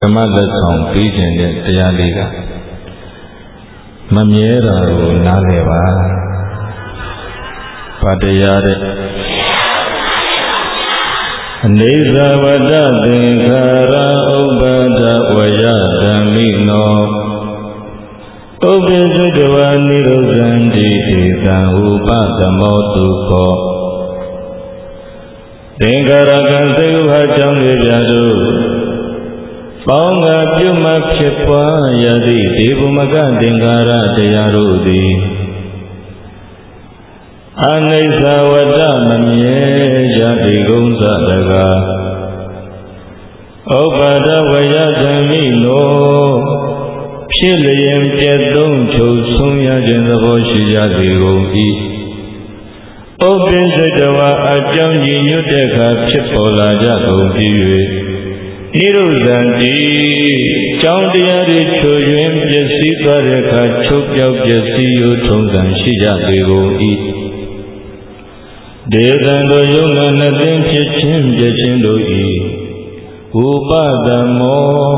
ဓမ္မလက်ဆောင်ပြီးခြင်းတဲ့တရားလေးကမမြဲတာကိုနားလည်ပါဘာတရားတဲ့အနေဇဝတ္တသင်္ခါရဥပ္ပဒဝယဓမ္မိနောဥပ္ပိစုတဝနိရုဇံတိဧသံဥပသမောတုခောသင်္ခါရကံသေဥဟာကြောင့်တွေပြတို့ပေါင်းကပြုမှဖြစ်ပွားရသည့်ဒီဘုမကသင်္ခါရတရားတို့သည်အနိစ္စဝတ္တမမြဲကြတိကုံစတကားဥပ္ပါဒဝယဓမ္မိနောဖြစ်လျင်ပြတ်သုံးချုပ်ဆုံးရခြင်းသဘောရှိကြသည်ကုန်၏ဥပ္ပိစတဝါအကြောင်းညီညွတ်တဲ့အခါဖြစ်ပေါ်လာကြကုန်ပြီ၍နိရုဇံတိကြောင်းတရားတွေချွေယွင်းပျက်စီးသွားတဲ့အခါချုပ်ပြောက်ပျက်စီးyooထုံးစံရှိကြသည်ကုန်၏ဒေသံတို့ယုံနာနှစ်သိန်းဖြစ်ခြင်းပြည့်ခြင်းတို့၏ဥပဒမော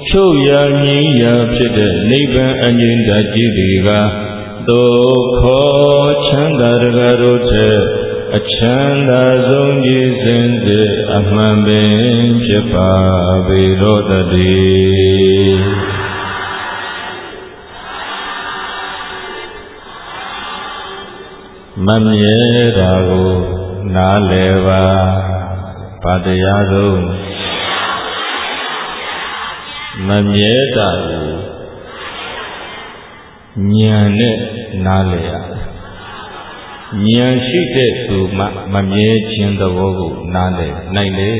ချုပ်ရမြည်ရာဖြစ်တဲ့နိဗ္ဗာန်အငြိမ့်သာကြည်သည်ကဒုက္ခချမ်းသာတကားတို့ထက်အချမ်းသာဆုံးကြီးစင်စစ်အမှန်ပင်ဖြစ်ပါပေတော်တည်းမမြဲတာကိုနားလည်ပါဘာတရားဆုံးမမြဲတာကိုဉာဏ်နဲ့နားလည်ရဉာဏ်ရှိတဲ့သူမှမမြဲခြင်းသဘောကိုနားလည်နိုင်တယ်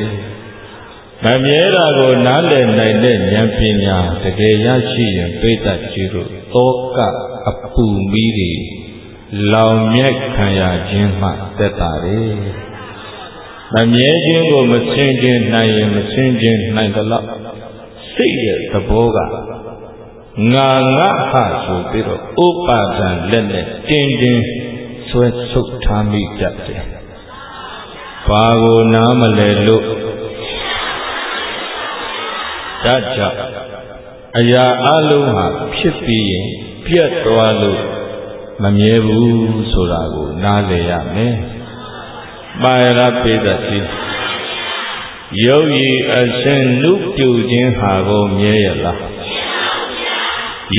မမြဲတာကိုနားလည်နိုင်တဲ့ဉာဏ်ပညာတကယ်ရရှိရင်ပိဋကကြီးတို့တောကအပူမီးတွေလောင်မြိုက်ခံရခြင်းမှသက်သာတယ်မမြဲခြင်းကိုမဆင်ခြင်နိုင်ရင်မဆင်ခြင်နိုင်သလောက်စိတ်ရဲ့သဘောကငါငါဟာဆိုပြီးတော့ဥပါဒံလက်နဲ့တင်းတင်းဆွဲဆုပ်ထားမိတတ်တယ်ဘာကိုနားမလဲလို့ဒါကြောင့်အရာအလုံးဟာဖြစ်ပြီးရင်ပြတ်သွားလို့မမြဲဘူးဆိုတာကိုနားလည်ရမယ်ပါရပိသတိယောဂီအစဉ်နုပြုခြင်းဟာကိုမြဲရလား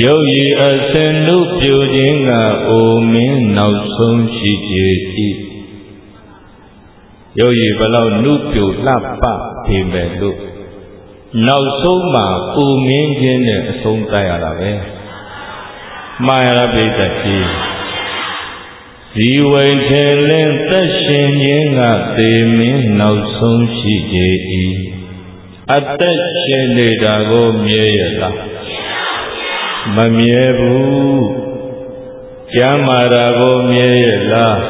ယောဂီအစဉ်နုပြုခြင်းကအိုမင်းနောက်ဆုံးရှိကြ၏ယောဂီဘလောက်နုပြုလှပပေမဲ့လို့နောက်ဆုံးမှာအိုမင်းခြင်းနဲ့အဆုံးတတ်ရတာပဲမာရပိတ္တိဇီဝိထေလင်သက်ရှင်ခြင်းကသေမင်းနောက်ဆုံးရှိကြ၏အသက်ရှင်နေတာကိုမြဲရလားမမြဲဘူးကျမ်းမာတာကိုမြဲရလား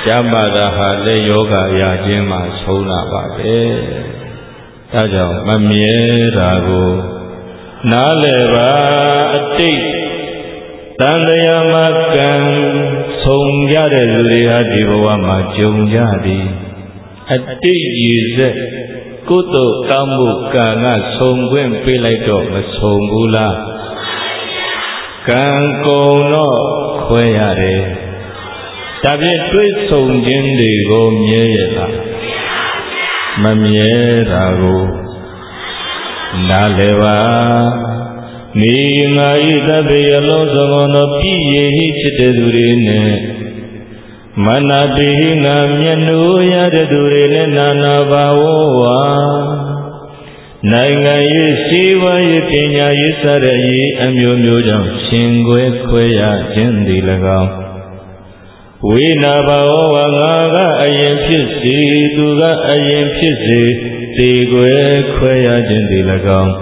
ကျမ်းမာတာဟာလည်းယောဂရခြင်းမှာဆုံးလာပါပဲဒါကြောင့်မမြဲတာကိုနားလည်ပါအတိတ်တန်တရားမှာကံဆုံးကြတဲ့လူတွေဟာဒီဘဝမှာကြုံကြသည်အတိတ်ရည်ဆက်ကုသိုလ်ကောင်းမှုကံကဆုံးခွင့်ပေးလိုက်တော့မဆုံးဘူးလားကံကုန်တော့ခွဲရတယ်ဒါဖြင့်တွေ့ဆုံခြင်းတွေကိုမြဲရလားမမြဲတာကိုနားလည်ပါမိငါဤသဗ္ဗေအလုံးစုံသောပြည့်ရည်ဖြစ်တဲ့သူတွေနဲ့မနာပိငါမျက်နှိုးရတဲ့သူတွေနဲ့နာနာဘာဝဝါနိုင်ငံရေးစီးပွားရေးပညာရေးစတဲ့ရေးအမျိုးမျိုးကြောင့်ရှင်ခွဲခွဲရခြင်းသည်၎င်းဝိနာဘာဝဝါငါကအရင်ဖြစ်စေသူကအရင်ဖြစ်စေဒီခွဲခွဲရခြင်းသည်၎င်း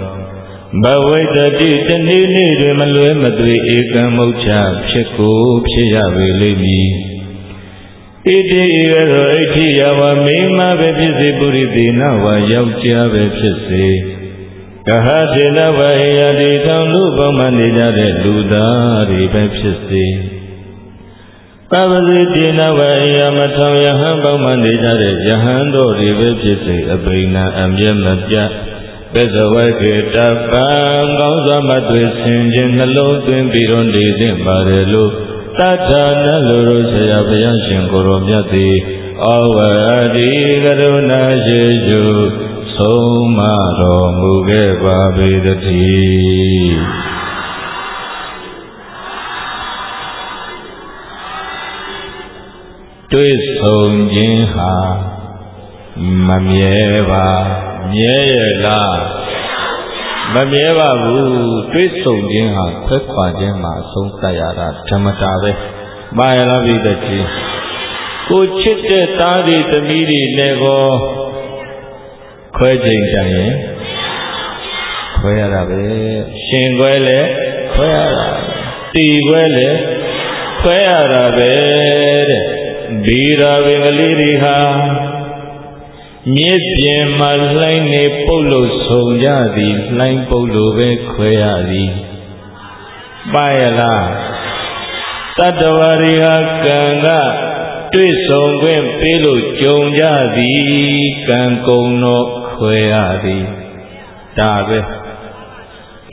ဘဝိတ္တိတနေ့နေ့တွင်မလွဲမသွေဧကံမုတ်ချဖြစ်ကိုဖြစ်ရပေလိမ့်မည်ဣတိဧကသောအဋ္ဌိယဝမိမပဲဖြစ်စေပုရိသေနဝယောက်ျားပဲဖြစ်စေကဟတေနဝဟေယတိထောင်လူပေါင်းမှနေကြတဲ့လူသားတွေပဲဖြစ်စေပပတိတေနဝဟေယမထောင်ယဟန်ပေါင်းမှနေကြတဲ့ယဟန်တို့တွေပဲဖြစ်စေအဘိနာအမျက်မပြတ် ပစ္စဝေကေတပံကောင်းစွာမသွေဆင်ခြင်းနှလုံးသွင်းပြီးတော့နေသင့်ပါတယ်လို့တထာနလူတို့ဆရာဘုရားရှင်ကိုရောမြတ်သည်ဩဝတိကရုဏာရှိစုဆုံးမတော်မူခဲ့ပါပေတည်းတွေ့ဆုံခြင်းဟာမမြဲပါမြဲရဲ့လားမမြဲပါဘူးတွေ့ဆုံခြင်းဟာခွဲခွာခြင်းမှာအဆုံးသတ်ရတာဓမ္မတာပဲမှားရလားပြည့်တဲ့ကြီးကိုချစ်တဲ့သားတွေသမီးတွေလည်းကောခွဲချိန်တန်ရင်ခွဲရတာပဲရှင်ခွဲလဲခွဲရတာတီခွဲလဲခွဲရတာပဲတဲ့ဒီရာပင်ကလေးတွေဟာမြစ်ပြင်မှာလှိုင်းနေပုတ်လို့ဆုံကြသည်လှိုင်းပုတ်လို့ပဲခွဲရသည်ပါရလားတတ္တဝါတွေဟာကံကတွေ့ဆုံခွင့်ပေးလို့ကြုံကြသည်ကံကုန်တော့ခွဲရသည်ဒါပဲ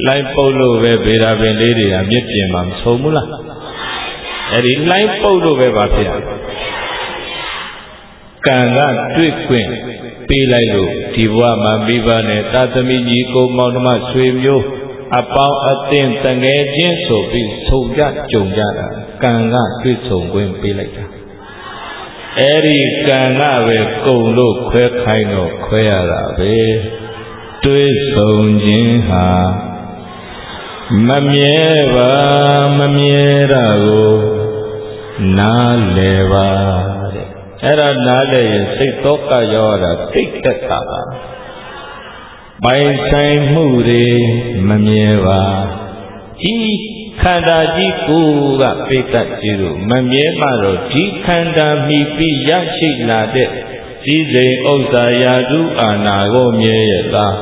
လှိုင်းပုတ်လို့ပဲဗေဒပင်လေးတွေကမြစ်ပြင်မှာမဆုံဘူးလားအဲ့ဒီလှိုင်းပုတ်လို့ပဲပါဖြစ်ကံကတွေ့ခွင့်ပေးလိုက်လို့ဒီဘဝမှာမိဘနဲ့သာသမီကြီးကိုမောင်နှမဆွေမျိုးအပေါင်းအသင်းတငယ်ချင်းဆိုပြီးဆုံကြကြုံကြတာကံကတွေ့ဆုံခွင့်ပေးလိုက်တာအဲ့ဒီကံကပဲကုံလို့ခွဲခိုင်းတော့ခွဲရတာပဲတွေ့ဆုံခြင်းဟာမမြဲပါမမြဲတာကိုနားလည်ပါအဲ့ဒါနားလည်ရင်စိတ်သောကရောတာသိတက်တာပါပိုင်ဆိုင်မှုတွေမမြဲပါဒီခန္ဓာကြီးကိုယ်ကပိဋကကျေလို့မမြဲမှတော့ဒီခန္ဓာမိပြီးရရှိလာတဲ့ဒီစိမ်ဥစ္စာယာတုအာနာကိုမြဲရလား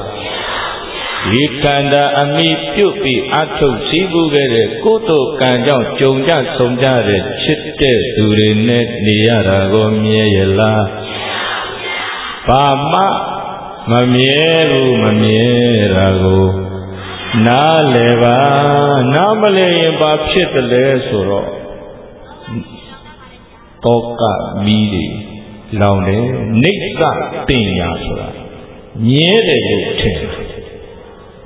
ဒီခန္ဓာအမိပြုတ်ပြီးအထုတ်ရှိမှုခဲ့တဲ့ကုသိုလ်ကံကြောင့်ကြုံကြဆုံကြတဲ့ချစ်တဲ့သူတွေနဲ့နေရတာကိုမြဲရလားဘာမှမမြဲဘူးမမြဲတာကိုနားလည်ပါနားမလည်ရင်ဘာဖြစ်တယ်လဲဆိုတော့တောကမီးတွေလောင်တယ်နိစ္စတင်ညာဆိုတာမြဲတယ်လို့ထင်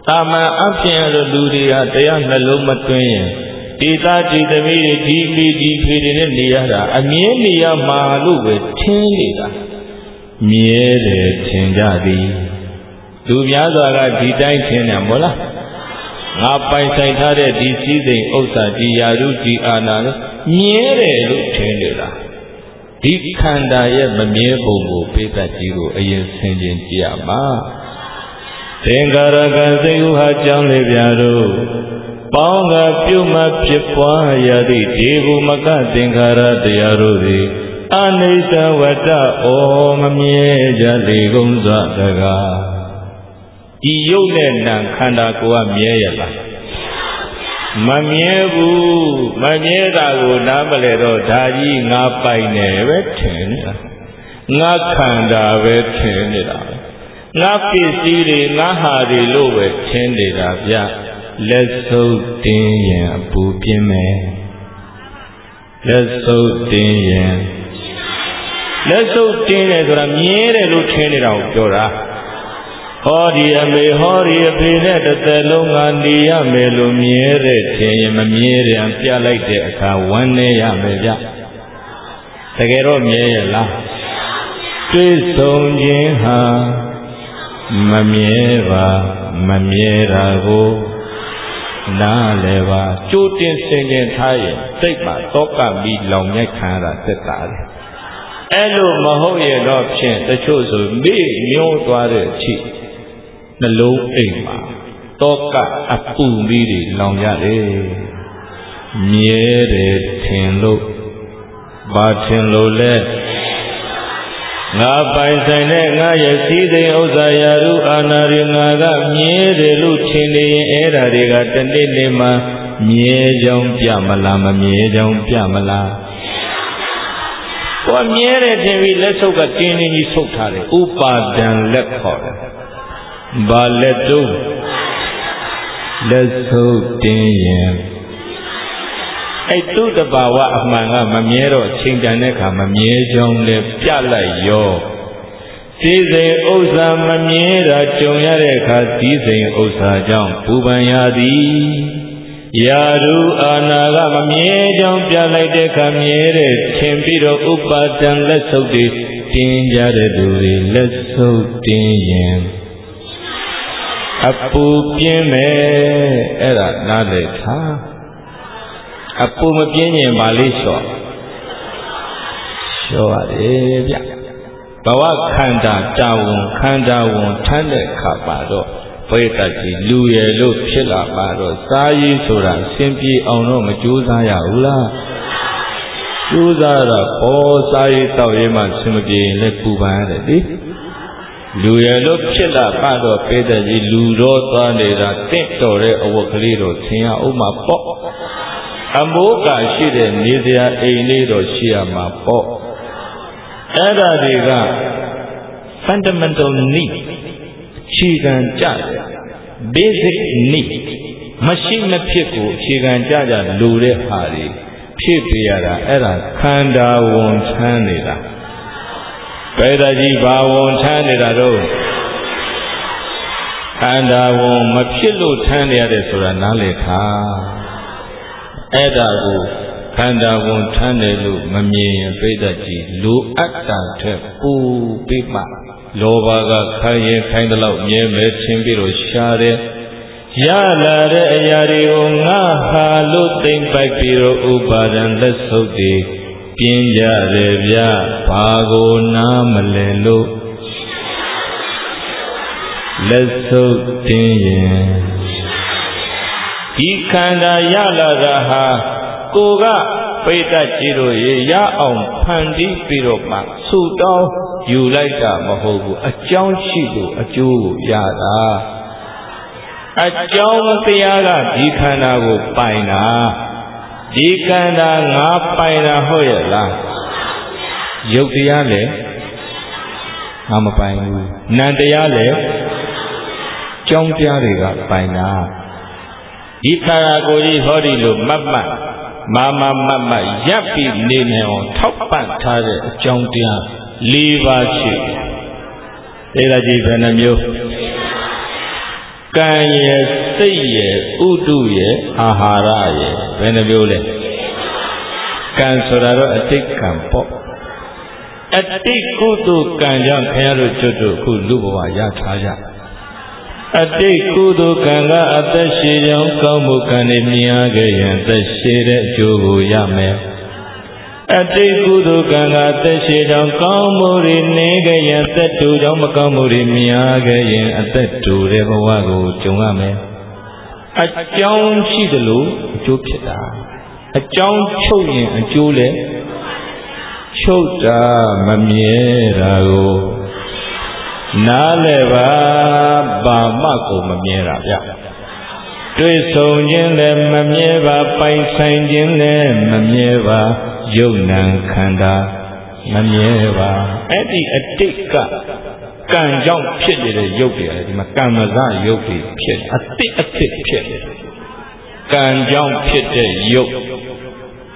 တာမန်အပြင်လူတွေဟာတရားနှလုံးမသွင်းရင်ဒီသားဒီသမီးတွေဒီမိဒီဖေတွေနဲ့နေရတာအမြဲနေရမှာလို့ပဲထင်နေတာမြဲတယ်ထင်ကြသည်လူများစွာကဒီတိုင်းထင်တယ်မို့လားငါပိုင်ဆိုင်ထားတဲ့ဒီစည်းစိမ်ဥစ္စာဒီယာရုဒီအာနာလို့မြဲတယ်လို့ထင်နေတာဒီခန္ဓာရဲ့မမြဲပုံကိုပိဋကကြီးကိုအရင်ဆင်ခြင်ကြည့်ရမှာသင်္ခါရကစိတ်ဥဟာကြောင်းလေးပြတို့ပေါင်းကပြုမှဖြစ်ပွားရသည့်ဒီဘုမကသင်္ခါရတရားတို့သည်အနိစ္စဝတ္တဩမမြဲကြလေကုန်စွာတကားဒီရုပ်နဲ့နာခန္ဓာကိုယ်ကမြဲရလားမမြဲဘူးမမြဲတာကိုနားမလဲတော့ဒါကြီးငါပိုင်တယ်ပဲထင်နေတာငါခန္ဓာပဲထင်နေတာငါပစ္စည်းတွေငါဟာတွေလို့ပဲထင်နေတာဗျလက်စုပ်တင်းရင်အပူပြင်းမယ်လက်စုပ်တင်းရင်လက်စုပ်တင်းတယ်ဆိုတာမြဲတယ်လို့ထင်နေတာကိုပြောတာဟောဒီအမေဟောဒီအဖေနဲ့တစ်သက်လုံးကနေရမယ်လို့မြဲတဲ့ထင်ရင်မမြဲတယ်ပြလိုက်တဲ့အခါဝမ်းနေရမယ်ဗျတကယ်တော့မြဲရလားတွေ့ဆုံခြင်းဟာမမြဲပါမမြဲတာကိုနားလည်ပါကြိုးတင်ဆင်ခြင်ထားရင်စိတ်မှာတောကမိလောင်မြိုက်ခံရတာသက်သာတယ်အဲ့လိုမဟုတ်ရင်တော့ဖြင့်တချို့ဆိုမေ့ညှိုးသွားတဲ့အချိန်နှလုံးအိမ်မှာတောကအပူမီးတွေလောင်ရတယ်မြဲတယ်ထင်လို့ဘာထင်လို့လဲငါပိုင်ဆိုင်တဲ့ငါရဲ့စည်းစိမ်ဥစ္စာယာရုအာနာတွေငါကမြဲတယ်လို့ထင်နေရင်အဲ့ဓာတွေကတနေ့နေ့မှမြဲကြောင်းပြမလားမမြဲကြောင်းပြမလားကိုမြဲတယ်ထင်ပြီးလက်ဆုပ်ကတင်းတင်းကြီးဆုပ်ထားတယ်ဥပါဒံလက်ခေါ်တယ် ဘာလက်တို့လက်ဆုပ်တင်းရင်အဲ့သူ့တဘာဝအမှန်ကမမြဲတော့ချိန်တန်တဲ့အခါမမြဲကြောင်းလည်းပြလိုက်ရောစည်းစိမ်ဥစ္စာမမြဲတာကြုံရတဲ့အခါစည်းစိမ်ဥစ္စာကြောင့်ပူပန်ရသည်ယာရုအာနာကမမြဲကြောင်းပြလိုက်တဲ့အခါမြဲတဲ့ထင်ပြီးတော့ဥပါဒံလက်ဆုပ်တွေတင်းကြတဲ့သူတွေလက်ဆုပ်တင်းရင်အပူပြင်းမယ်အဲ့ဒါနားလည်ထားအပူမပြင်းရင်မလေးလျှော့ရတယ်ဗျဘဝခန္ဓာတာဝန်ခန္ဓာဝန်ထမ်းတဲ့ခါပါတော့ဘိသကြီးလူရယ်လို့ဖြစ်လာပါတော့စားရေးဆိုတာအစဉ်ပြေအောင်တော့မကြိုးစားရဘူးလားကြိုးစားတာပေါ်စားရေးတောက်ရေးမှဆင်မပြေရင်လည်းပူပန်ရတယ်လေလူရယ်လို့ဖြစ်လာပါတော့ဘိသကြီးလူတော့သွားနေတာတင့်တော်တဲ့အဝတ်ကလေးတော့သင်ရအောင်မှာပေါ့အမိုးကရှိတဲ့နေစရာအိမ်လေးတော့ရှိရမှာပေါ့အဲ့ဒါတွေက fundamental need အခြေခံကြတယ် basic need မရှိမဖြစ်ကိုအခြေခံကြလူတဲ့ဟာတွေဖြစ်ပြရတာအဲ့ဒါခန္ဓာဝန်ထမ်းနေတာဘယ်တကြီးဘာဝန်ထမ်းနေတာတော့ခန္ဓာဝန်မဖြစ်လို့ထမ်းရတယ်ဆိုတာနားလည်ထားအဲ့ဒါကိုခန္ဓာဝန်ထမ်းတယ်လို့မမြင်ရင်ပြိတ္တကြီးလိုအပ်တာထက်ပိုပြီးမှလောဘကခိုင်းရင်ခိုင်းတဲ့လောက်မြဲမဲထင်ပြီးတော့ရှားတယ်ရလာတဲ့အရာတွေကိုငါဟာလို့သိမ့်ပိုက်ပြီးတော့ဥပါဒံလက်ဆုပ်တွေပြင်းကြတယ်ဗျဘာကိုနားမလဲလို့လက်ဆုပ်တင်းရင်ဒီခန္ဓာရလာတာဟာကိုကပိဋကကြီးတို့ရေရအောင်ဖန်တီးပြီးတော့မှဆူတောင်းယူလိုက်တာမဟုတ်ဘူးအကြောင်းရှိလို့အကျိုးကိုရတာအကြောင်းတရားကဒီခန္ဓာကိုပိုင်တာဒီခန္ဓာငါပိုင်တာဟုတ်ရဲ့လားယုတ်တရားလည်းငါမပိုင်ဘူးနံတရားလည်းကြောင်းတရားတွေကပိုင်တာဒီခန္ဓာကိုယ်ကြီးဟောဒီလိုမတ်ရပ်ပြီးနေနေအောင်ထောက်ပံ့ထားတဲ့အကြောင်းတရား၄ပါးရှိတယ်ဒါကြီးဘယ်နှမျိုးကံရယ်စိတ်ရယ်ဥတုရယ်အာဟာရရယ်ဘယ်နှမျိုးလဲကံဆိုတာတော့အတိတ်ကံပေါ့အတိတ်ကုသိုလ်ကံကြောင့်ခင်ဗျားတို့ကျွတ်တို့အခုလူဘဝရထားကြအတိတ်ကုသိုလ်ကံကအသက်ရှည်ကြောင်းကောင်းမှုကံနဲ့မြင်ရခဲ့ရင်အသက်ရှည်တဲ့အကျိုးကိုရမယ်အတိတ်ကုသိုလ်ကံကအသက်ရှည်ကြောင်းကောင်းမှုတွေနေခဲ့ရင်အသက်တူကြောင်းမကောင်းမှုတွေမြင်ရခဲ့ရင်အသက်တူတဲ့ဘဝကိုကြုံရမယ်အကြောင်းရှိသလိုအကျိုးဖြစ်တာအကြောင်းချုပ်ရင်အကျိုးလည်းချုပ်တာမမြဲတာကိုနားလဲပါဘာမှကိုမမြဲတာဗျတွေ့ဆုံခြင်းလည်းမမြဲပါပိုင်ဆိုင်ခြင်းလည်းမမြဲပါယုံနံခန္ဓာမမြဲပါအဲ့ဒီအတိတ်ကကံကြောင့်ဖြစ်နေတဲ့ယုတ်တွေဒီမှာကံမစယုတ်တွေဖြစ်အတိတ်ဖြစ်နေကံကြောင့်ဖြစ်တဲ့ယုတ်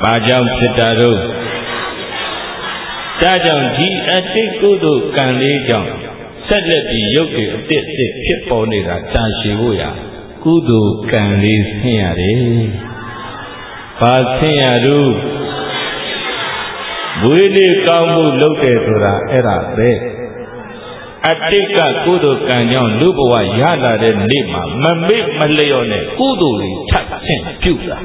ဘာကြောင့်ဖြစ်တာတော့ဒါကြောင့်ဒီအတိတ်ကုသိုလ်ကံလေးကြောင့်ဆက်လက်ပြီးယုတ်တွေအတိတ်ဖြစ်ပေါ်နေတာတာရှည်ဖို့ရကုသိုလ်ကံလေးဆင်းရတယ်ဘာဆင်းရတော့ဝိလေကောင်းမှုလုပ်တယ်ဆိုတာအဲ့ဒါပဲအတိတ်ကကုသိုလ်ကံကြောင့်လူဘဝရလာတဲ့နေ့မှာမမေ့မလျော့နဲ့ကုသိုလ်တွေထပ်ဆင့်ပြုတာ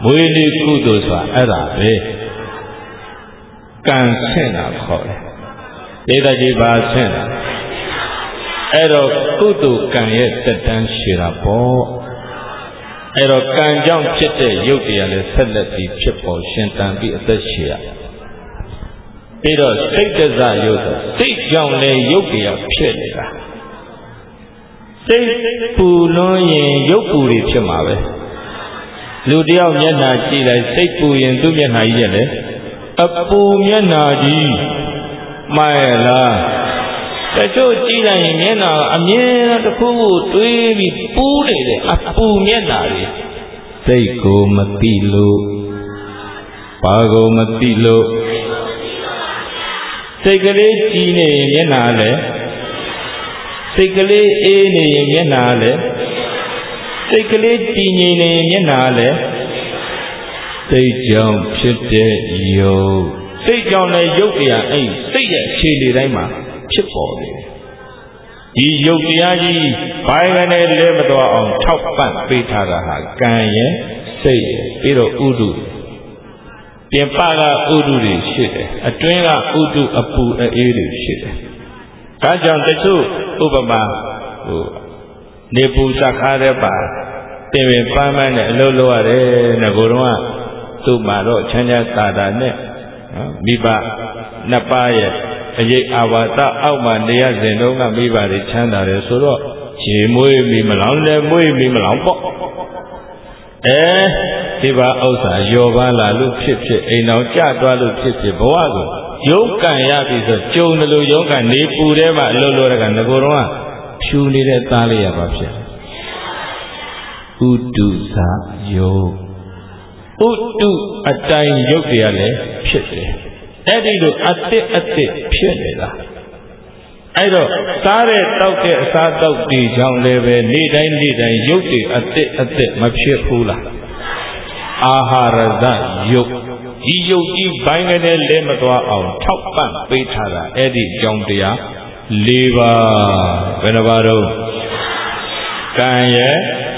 ဝိလေကုသိုလ်ဆိုတာအဲ့ဒါပဲကံဆင့်တာခေါ်တယ်ဒေသကြီးပါဆင့်တာအဲ့တော့ကုသိုလ်ကံရဲ့တက်တန်းရှည်တာပေါ့အဲ့တော့ကံကြောင့်ဖြစ်တဲ့ယုတ်တရားလည်းဆက်လက်ပြီးဖြစ်ပေါ်ရှင်တန်ပြီးအသက်ရှည်ရပြီးတော့စိတ်တဇယုတ်စိတ်ကြောင့်လည်းယုတ်တရားဖြစ်နေတာစိတ်ပူလွန်းရင်ယုတ်ပူတွေဖြစ်မှာပဲလူတယောက်မျက်နှာကြည့်လိုက်စိတ်ပူရင်သူ့မျက်နှာကြီးရဲ့လေအပူမျက်နှာကြီးမှန်လား တချို့ကြည့်လိုက်ရင်မျက်နှာအမြဲတခုခုတွေးပြီးပူးနေတယ်အပူမျက်နှာတွေစိတ်ကိုမသိလို့ဘာကိုမသိလို့စိတ်ကလေးကြည်နေရင်မျက်နှာလည်းစိတ်ကလေးအေးနေရင်မျက်နှာလည်းစိတ်ကလေးတည်ငြိမ်နေရင်မျက်နှာလည်းစိတ်ကြောင့်ဖြစ်တဲ့ယုတ်စိတ်ကြောင့်လည်းယုတ်တရားအဲ့စိတ်ရဲ့အခြေအနေတိုင်းမှာဖြစ်ပေါ်နေတယ်ဒီယုတ်တရားကြီးဘိုင်းကနေလဲမသွားအောင်ထောက်ပံ့ပေးထားတာဟာကံရဲ့စိတ်ရဲ့ပြီးတော့ဥဒုပြင်ပကဥဒုတွေရှိတယ်အတွင်းကဥဒုအပူအေးတွေရှိတယ်ဒါကြောင့်တချို့ဥပမာနေပူစခါတဲ့ပါပြင်ပပန်းပန်းနဲ့အလုပ်လုပ်ရတယ်ငါကတော့သူ့မှာတော့ချမ်းသာတာနဲ့မိဘနှစ်ပါးရဲ့အရေးအာဝါဒအောက်မှာနေရစဉ်တုန်းကမိဘတွေချမ်းသာတယ်ဆိုတော့ရေမွေးမိမလောင်လည်းမွေးမိမလောင်ပေါ့ဒီပါဥစ္စာယောပါလာလို့ဖြစ်ဖြစ်အိမ်တော်ကြသွားလို့ဖြစ်ဖြစ်ဘဝကိုရုပ်ကံရပြီဆိုကြုံတယ်လို့ရုပ်ကနေပူထဲမှာအလုပ်လုပ်တဲ့ကငကိုယ်တော့ဖြူနေတဲ့သားလေးရပါဖြစ်ဥတုစာယုတ်ဥတုအတိုင်းယုတ်တရားလည်းဖြစ်တယ်အဲ့ဒီလိုအတစ်ဖြစ်နေတာအဲ့တော့စားတဲ့တောက်တဲ့အစားတောက်တွေကြောင့်လည်းပဲနေ့တိုင်းရုပ်တွေအတစ်မဖြစ်ဘူးလားအာဟာရဇယုတ်ဒီယုတ်ကြီးဘိုင်းကနေလဲမသွားအောင်ထောက်ပံ့ပေးထားတာအဲ့ဒီကြောင့်တရား၄ပါးဘယ်နှပါတော့ကံရဲ့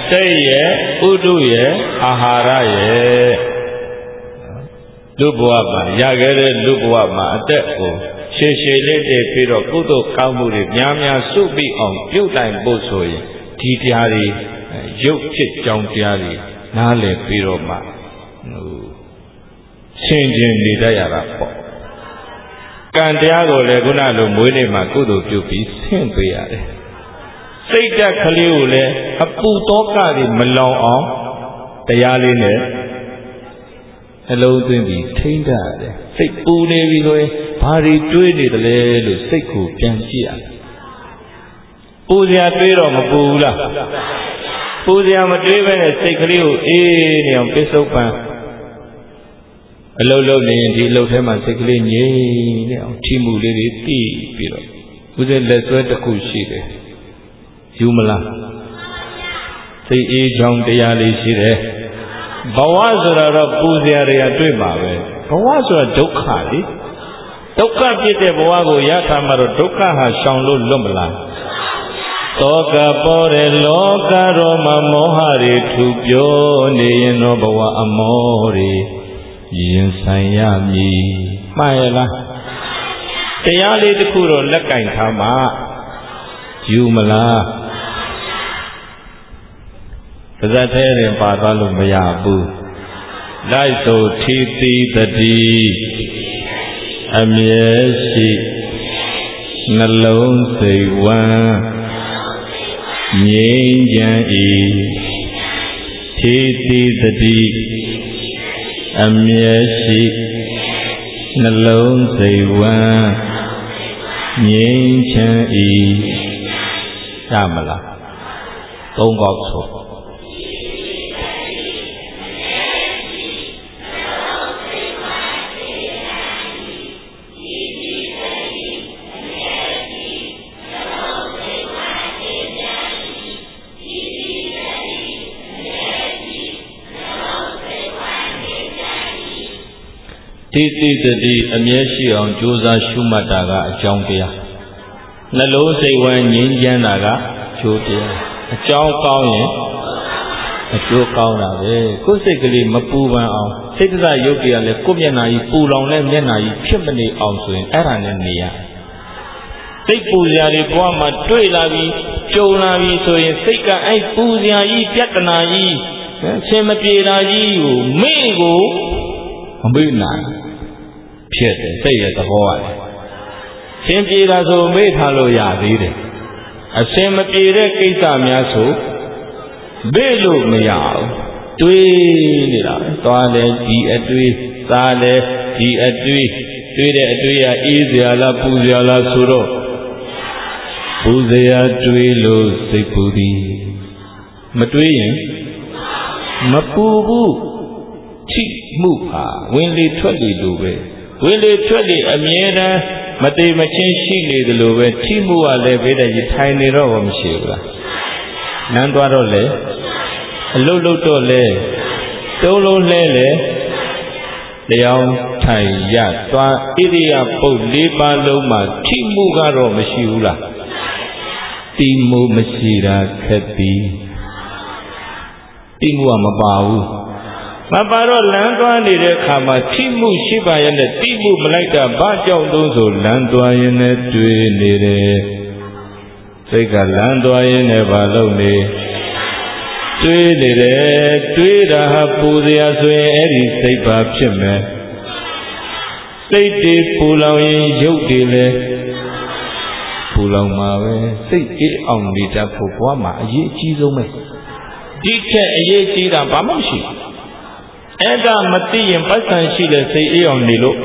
စိတ်ရဲ့ဥဒုရဲ့အာဟာရရဲ့လူဘဝမှာရခဲ့တဲ့လူဘဝမှာအသက်ကိုရှည်လေးတည်ပြီးတော့ကုသိုလ်ကောင်းမှုတွေများစုပြီးအောင်ပြုတိုင်ဖို့ဆိုရင်ဒီတရားတွေရုပ်ဖြစ်ကြောင်းတရားတွေနားလည်ပြီးတော့မှဆင်ခြင်နေတတ်ရတာပေါ့ကံတရားကိုလည်းခုနလိုမွေးနေ့မှာကုသိုလ်ပြုပြီးဆင့်ပေးရတယ်စိတ်ဓာတ်ကလေးကိုလည်းအပူတောကတွေမလောင်အောင်တရားလေးနဲ့အလုံးသွင်းပြီးထိန်းတတ်ရတယ်စိတ်ပူနေပြီဆိုရင်ဘာတွေတွေးနေတယ်လဲလို့စိတ်ကိုပြန်ကြည့်ရတယ်ပူစရာတွေးတော့မပူဘူးလားပူစရာမတွေးပဲနဲ့စိတ်ကလေးကိုအေးနေအောင်ပစ္စုပန်အလုံးလုံးနေရင်ဒီအလုပ်ထဲမှာစိတ်ကလေးငြိမ်နေအောင်ထိမှုလေးတွေတည်ပြီးတော့ဦးဇင်းလက်ဆွဲတစ်ခုရှိတယ်ယူမလားစိတ်အေးချောင်းတရားလေးရှိတယ်ဘဝဆိုတာတော့ပူစရာတွေကတွေ့မှာပဲဘဝဆိုတာဒုက္ခလေဒုက္ခဖြစ်တဲ့ဘဝကိုရထားမှတော့ဒုက္ခဟာရှောင်လို့လွတ်မလားသောကပေါ်တဲ့လောကတော်မှာမောဟတွေထူပြောနေရင်တော့ဘဝအမောတွေရင်ဆိုင်ရမည်မှန်ရဲ့လားတရားလေးတစ်ခုတော့လက်ကင်ထားမှယူမလားပါဇတ်ထဲရင်ပါသွားလို့မရဘူးလိုက်ဆိုထီတိတတိအမြဲရှိနှလုံးစိတ်ဝမ်းငြိမ်းချမ်း၏ထီတိတတိအမြဲရှိနှလုံးစိတ်ဝမ်းငြိမ်းချမ်း၏ရမလားသုံးခေါက်ဆိုတိတိတတိအမြဲရှိအောင်ကြိုးစားရှုမှတ်တာကအကြောင်းတရားနှလုံးစိတ်ဝမ်းငြိမ်းချမ်းတာကကျိုးတရားအကြောင်းကောင်းရင်အကျိုးကောင်းတာပဲကိုယ်စိတ်ကလေးမပူပန်အောင်စိတ်တရားရုပ်တရားလည်းကိုယ်မျက်နှာကြီးပူလောင်တဲ့မျက်နှာကြီးဖြစ်မနေအောင်ဆိုရင်အဲ့ဒါနဲ့နေရစိတ်ပူစရာတွေဘဝမှာတွေ့လာပြီးကြုံလာပြီးဆိုရင်စိတ်ကအဲ့ပူစရာကြီးပြဿနာကြီးအရှင်မပြေတာကြီးကိုမေ့ကိုမမေ့နိုင်ဖြစ်တယ်စိတ်ရဲ့သဘောရတယ်ရှင်းပြေတာဆိုမေ့ထားလို့ရသေးတယ်အရှင်မပြေတဲ့ကိစ္စများဆိုမေ့လို့မရဘူးတွေးနေတာသွားလဲဒီအတွေးစားလဲဒီအတွေးတွေးတဲ့အတွေးကအေးစရာလားပူစရာလားဆိုတော့ ပူဇေယတွေးလို့စိတ်ပူသည်မတွေးရင်မပူဘူးထိမှုဟာဝင်လေထွက်လေလိုပဲဝင်လေထွက်လေအမြဲတမ်းမတိမချင်းရှိနေတယ်လို့ပဲထိမှုကလည်းဘေးတည်းထိုင်နေတော့မရှိဘူးလားနန်းသွားတော့လေအလုတ်လုတ်တော့လေတုံးလုံးလဲလေတရားထိုင်ရသွားဣရိယာပုတ်၄ပါးလုံးမှာထိမှုကတော့မရှိဘူးလားတိမှုမရှိတာခက်သည်တိမှုကမပါဘူးမပါတော့လမ်းသွားနေတဲ့အခါမှာထိမှုရှိပါရဲ့နဲ့တိမှုမလိုက်တာဘာကြောင့်လို့ဆိုလမ်းသွားရင်နဲ့တွေ့နေတယ်စိတ်ကလမ်းသွားရင်နဲ့ဘာလုပ်နေတွေးနေတယ်တွေးတာဟာပူစရာဆိုရင်အဲ့ဒီစိတ်ပါဖြစ်မယ်စိတ်တွေပူလောင်ရင်ရုပ်တွေလည်းပူလောင်မှာပဲစိတ်အေးအောင်နေတတ်ဖို့ဘဝမှာအရေးအကြီးဆုံးပဲဒီထက်အရေးကြီးတာဘာမှမရှိဘူးအဲ့ဒါမသိရင်ပတ်စံရှိတဲ့စိတ်အေးအောင်နေလို့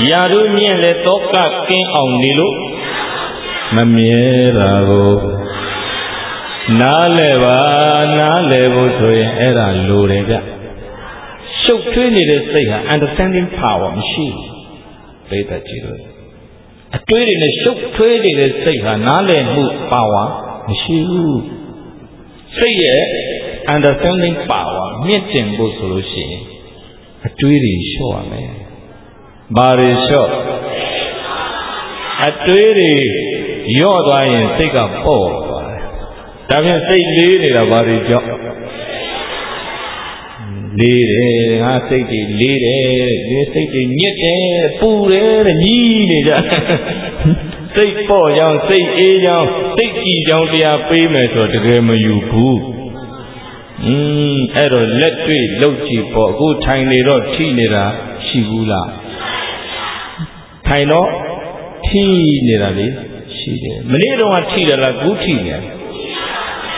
ယာတို့မြင့်လေတောကကင်းအောင်နေလို့မမြဲတာကိုနားလဲပါနားလဲဖို့ဆိုရင်အဲ့ဒါလိုတယ်ဗျရှုပ်ထွေးနေတဲ့စိတ်ဟာ understanding power မရှိဘူးသိတတ်ကြည့်လို့အတွေးတွေနဲ့ရှုပ်ထွေးနေတဲ့စိတ်ဟာနားလဲမှု power မရှိဘူးစိတ်ရဲ့ understanding power မြင့်တင်ဖို့ဆိုလို့ရှိရင်အတွေးတွေလျှော့ရမယ်ဘာတွေလျှော့အတွေးတွေလျော့သွားရင်စိတ်ကပေါ့သွားတယ်ဒါဖြင့်စိတ်လေးနေတာဘာတွေကြောင့်လေးတယ်ငါစိတ်တွေလေးတယ်ဒီစိတ်တွေညစ်တယ်ပူတယ်တဲ့ညီးနေကြစိတ်ပေါ့ကြောင်းစိတ်အေးကြောင်းစိတ်ကြည်ကြောင်းတရားပေးမယ်ဆိုတကယ်မယူဘူးအဲ့တော့လက်တွေ့လှုပ်ကြည့်ပေါ့အခုထိုင်နေတော့ထိနေတာရှိဘူးလားထိုင်တော့ထိနေတာလေရှိတယ်မနေ့တော့ထိတယ်လားခုထိတယ်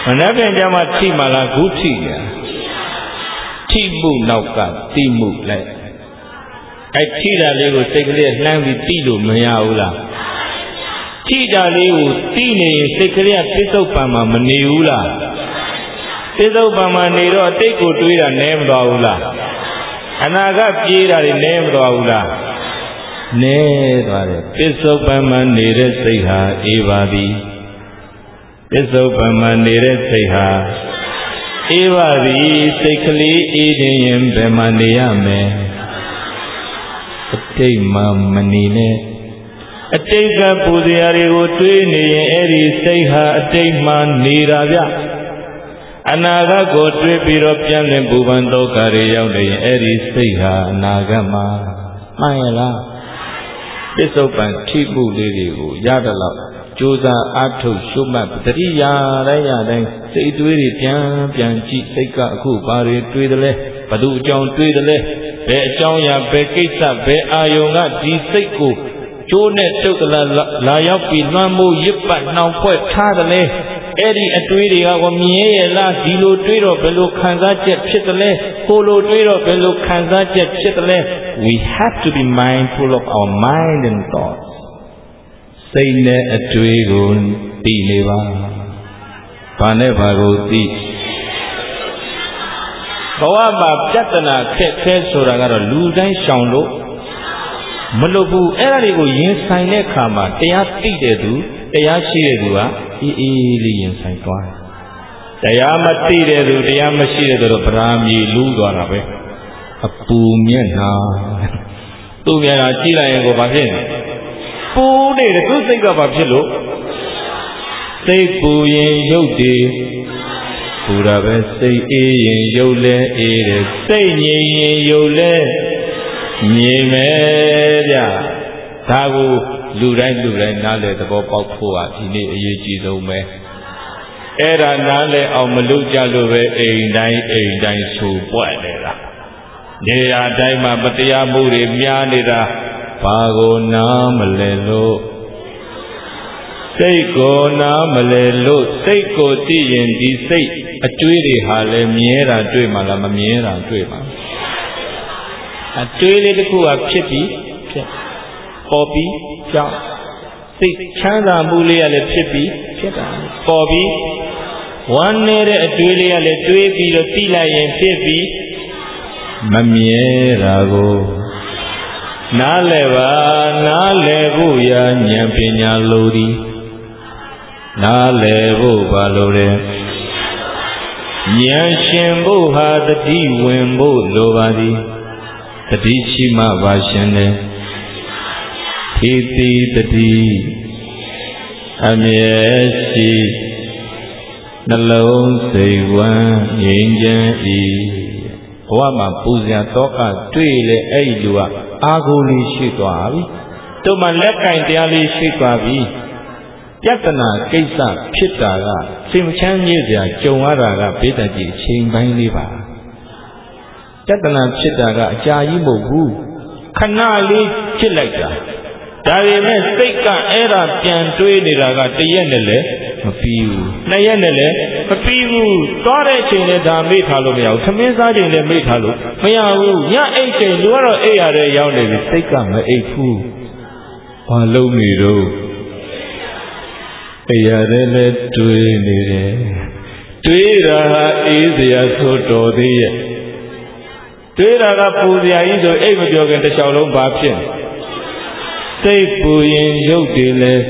မနေ့ပြန်ကြမှာထိမှလားခုထိတယ်ထိမှုနောက်ကတိမှုလိုက်အဲ့ထိတာလေးကိုစိတ်ကလေးလှမ်းပြီးတိလို့မရဘူးလားထိတာလေးကိုတိနေရင်စိတ်ကလေးကပစ္စုပန်မှာမနေဘူးလားပစ္စုပန်မှာနေတော့အတိတ်ကိုတွေးတာနည်းမသွားဘူးလားအနာဂတ်ပြေးတာတွေနည်းမသွားဘူးလားနည်းသွားတယ်ပစ္စုပန်မှာနေတဲ့စိတ်ဟာအေးပါသည်ပစ္စုပန်မှာနေတဲ့စိတ်ဟာအေးပါသည်စိတ်ကလေးအေးခြင်းရင်ဘယ်မှာနေရမလဲအတိတ်မှာမနေနဲ့အတိတ်ကပူဇော်တွေကိုတွေးနေရင်အဲ့ဒီစိတ်ဟာအတိတ်မှာနေတာဗျအနာဂတ်ကိုတွေးပြီးတော့ပြန်လည်ပူပန်ဒုက္ခတွေရောက်နေရင်အဲ့ဒီစိတ်ဟာအနာဂတ်မှာမှန်ရလားပစ္စုပန်ထိမှုလေးတွေကိုရတဲ့လောက်ကြိုးစားအားထုတ်ရှုမှတ်တတိယတိုင်းရတိုင်းစိတ်တွေးတွေပြန်ကြည့်စိတ်ကအခုဘာတွေတွေးတယ်လဲဘယ်သူအကြောင်းတွေးတယ်လဲဘယ်အကြောင်းအရာဘယ်ကိစ္စဘယ်အာယုံကဒီစိတ်ကိုကျိုးနဲ့တုတ်လာရောက်ပြီးလွှမ်းမိုးရစ်ပတ်နှောင်ဖွဲ့ထားတယ်လဲအဲ့ဒီအတွေးတွေကမြင်ရလားဒီလိုတွေးတော့ဘယ်လိုခံစားချက်ဖြစ်တယ်လဲကိုလိုတွေးတော့ဘယ်လိုခံစားချက်ဖြစ်တယ်လဲ we have to be mindful of our mind and thoughts စိတ်နဲ့အတွေးကိုသိနေပါဘာနဲ့ဘာကိုသိဘဝမှာပြဿနာခက်ခဲဆိုတာကတော့လူတိုင်းရှောင်လို့မလုပ်ဘူးအဲ့ဒါတွေကိုရင်ဆိုင်တဲ့အခါမှာတရားသိတဲ့သူတရားရှိတဲ့သူကအေးအေးလေးရင်ဆိုင်သွားတယ်တရားမသိတဲ့သူတရားမရှိတဲ့သူတော့ဗราမြေလူးသွားတာပဲအပူမျက်နှာသူ့မျက်နှာကြည့်လိုက်ရင်ကိုဘာဖြစ်လဲပူနေတယ်သူစိတ်ကဘာဖြစ်လို့စိတ်ပူရင်ရုပ်တည်ပူတာပဲစိတ်အေးရင်ရုပ်လည်းအေးတယ်စိတ်ငြိမ်ရင်ရုပ်လည်းငြိမ်မယ်ဗျဒါကိုလူတိုင်းနားလည်သဘောပေါက်ဖို့ဟာဒီနေ့အရေးကြီးဆုံးပဲအဲ့ဒါနားလည်အောင်မလုပ်ကြလို့ပဲအိမ်တိုင်းဆူပွက်နေတာနေရာတိုင်းမှာမတရားမှုတွေများနေတာဘာကိုနားမလဲလို့စိတ်ကိုနားမလဲလို့စိတ်ကိုသိရင်ဒီစိတ်အတွေးတွေဟာလည်းမြဲတာတွေ့မှလားမမြဲတာတွေ့ပါအတွေးလေးတစ်ခုကဖြစ်ပြီးဖြစ်ပေါ်ပြီးကြောင်းစိ စိတ်ချမ်းသာမှုလေးရလည်းဖြစ်ပြီးဖြစ်တာပေါ်ပြီးဝမ်းနေတဲ့အတွေးလေးရလည်းတွေးပြီးတော့တိလိုက်ရင်ဖြစ်ပြီးမမြဲတာကိုနားလည်ပါနားလည်ဖို့ရာဉာဏ်ပညာလိုသည်နားလည်ဖို့ဘာလိုလဲဉာဏ်ရှင်ဖို့ဟာတတိဝင်ဖို့လိုပါသည်တတိရှိမှပါရှင်တယ်ထေတိတတိအမြဲရှိနှလုံးစိတ်ဝမ်းငြိမ်းချမ်း၏ဘဝမှာပူဇော်တောကတွေ့လေအဲ့ဒီလူကအာဟုလေးရှိသွားပြီတို့မှလက်ကင်တရားလေးရှိသွားပြီပြဿနာကိစ္စဖြစ်တာကစိတ်မချမ်းမြေ့စရာကြုံရတာကဘေးတကြီးအချိန်ပိုင်းလေးပါပြဿနာဖြစ်တာကအကြာကြီးမဟုတ်ဘူးခဏလေးဖြစ်လိုက်တာဒါပေမဲ့စိတ်ကအဲ့ဒါပြန်တွေးနေတာကတရက်နဲ့လည်းမပြီးဘူးနှစ်ရက်နဲ့လည်းမပြီးဘူးသွားတဲ့အချိန်လည်းဒါမေ့ထားလို့မရဘူးသမင်းစားချိန်လည်းမေ့ထားလို့မရဘူးညအိတ်ချိန်လူကတော့အိတ်ရတဲ့ရောက်နေပြီစိတ်ကမအိတ်ဘူးဘာလုံးနေတော့အိတ်ရတဲ့လည်းတွေးနေတယ်တွေးတာဟာအေးစရာဆိုတော်သေးရဲ့တွေးတာကပူစရာကြီးဆိုအိတ်မပြောခင်တစ်လျှောက်လုံးဘာဖြစ်စိတ်ပူရင်ရုပ်တွေလည်း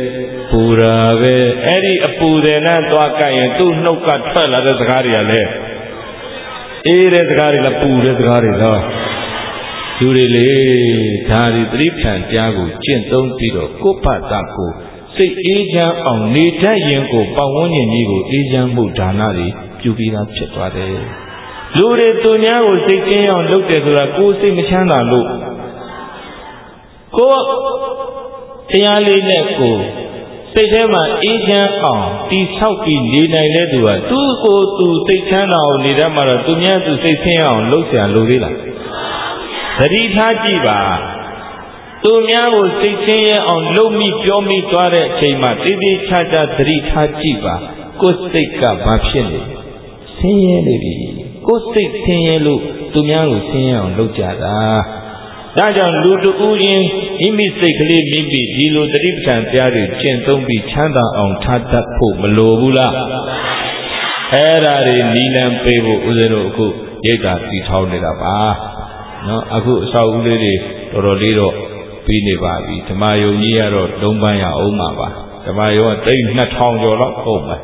ပူတာပဲအဲ့ဒီအပူတွေနဲ့သွားကြိုက်ရင်သူ့နှုတ်ကထွက်လာတဲ့စကားတွေကလည်းအေးတဲ့စကားတွေလည်းပူတဲ့စကားတွေတော့သူတွေလေဒါဒီသတိပဋ္ဌာန်တရားကိုကျင့်သုံးပြီးတော့ကိုယ့်ဘာသာကိုစိတ်အေးချမ်းအောင်နေတတ်ရင်ကိုပတ်ဝန်းကျင်ကြီးကိုအေးချမ်းမှုဒါနတွေပြုပြီးသားဖြစ်သွားတယ်လူတွေသူများကိုစိတ်ကျဉ်အောင်လုပ်တယ်ဆိုတာကိုယ်စိတ်မချမ်းသာလို့ကိုတရားလေးနဲ့ကိုစိတ်ထဲမှာအေးချမ်းအောင်တိဆောက်ပြီးနေနိုင်တဲ့သူကသူ့ကိုယ်သူစိတ်ချမ်းသာအောင်နေတတ်မှာတော့သူများသူစိတ်ဆင်းအောင်လုပ်เสียလိုသေးလားသတိထားကြည့်ပါသူများကိုစိတ်ဆင်းရဲအောင်လုပ်မိပြောမိသွားတဲ့အချိန်မှာတည်တည်ချာချာသတိထားကြည့်ပါကိုယ်စိတ်ကဘာဖြစ်နေဆင်းရဲနေပြီကိုယ်စိတ်ဆင်းရဲလို့သူများကိုဆင်းရဲအောင်လုပ်ကြတာဒါကြောင့်လူတူရင်မိမိစိတ်ကလေးမိမိဒီလိုတတိပဋ္ဌာန်တရားတွေကျင့်သုံးပြီးချမ်းသာအောင်ထားတတ်ဖို့မလိုဘူးလားအဲ့ဒါတွေနီလံပေးဖို့ဦးဇင်းတို့အခုရိတ်တာတီထောင်းနေတာပါနော်အခုအဆောက်အဦလေးတွေတော်တော်လေးတော့ပြီးနေပါပြီဓမ္မယုံကြီးကတော့3ပန်းရအောင်ပါဓမ္မယုံကသိန်း2000ကျော်လောက်ဟုတ်ပါ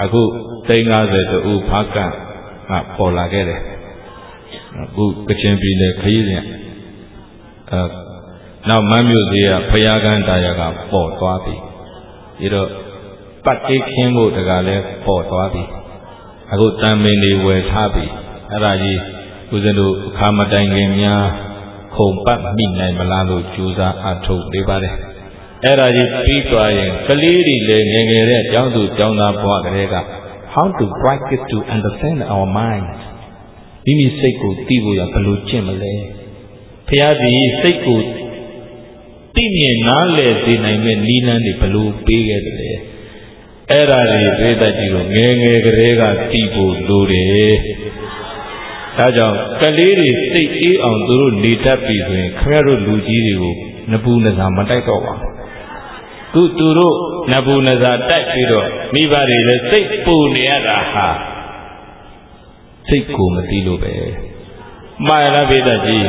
အခုသိန်း50တူဖားကန့်ပေါ်လာခဲ့တယ်အခုကချင်ပြည်နယ်ခရီးစဉ်နောက်မန်းမြို့သေးကဘုရားကန်းတာယာကပေါ်သွားပြီပြီးတော့ပတ်တိခင်းဖို့တကလည်းပေါ်သွားပြီအခုတန်မင်းတွေဝယ်ထားပြီအဲ့ဒါကြီးဦးဇင်းတို့အခါမတိုင်ခင်များခုံပတ်မိနိုင်မလားလို့ကြိုးစားအထုတ်နေပါတယ်အဲ့ဒါကြီးပြီးသွားရင်ကလေးတွေလည်းငယ်ငယ်တဲ့ကျောင်းသူကျောင်းသားဘဝကလေးက how to practice to understand our mind မိမိစိတ်ကိုသိဖို့ရဘယ်လိုကျင့်မလဲဘုရားဒီစိတ်ကိုသိမြင်နားလည်စေနိုင်မဲ့နိလန်းတွေဘယ်လိုပေးခဲ့တယ်လဲအဲ့ဒါတွေသိတတ်ကြည့်လို့ငယ်ငယ်ကလေးကသိဖို့လိုတယ်ဒါကြောင့်ကလေးတွေစိတ်အေးအောင်သူတို့နေတတ်ပြီဆိုရင်ခင်ဗျားတို့လူကြီးတွေကိုနပူနဇာမတိုက်တော့ပါဘူးသူတို့နပူနဇာတိုက်ပြီးတော့မိဘတွေလည်းစိတ်ပူနေရတာဟာစိတ်ကိုမသိလို့ပဲမှားရလားဘေးတကြီး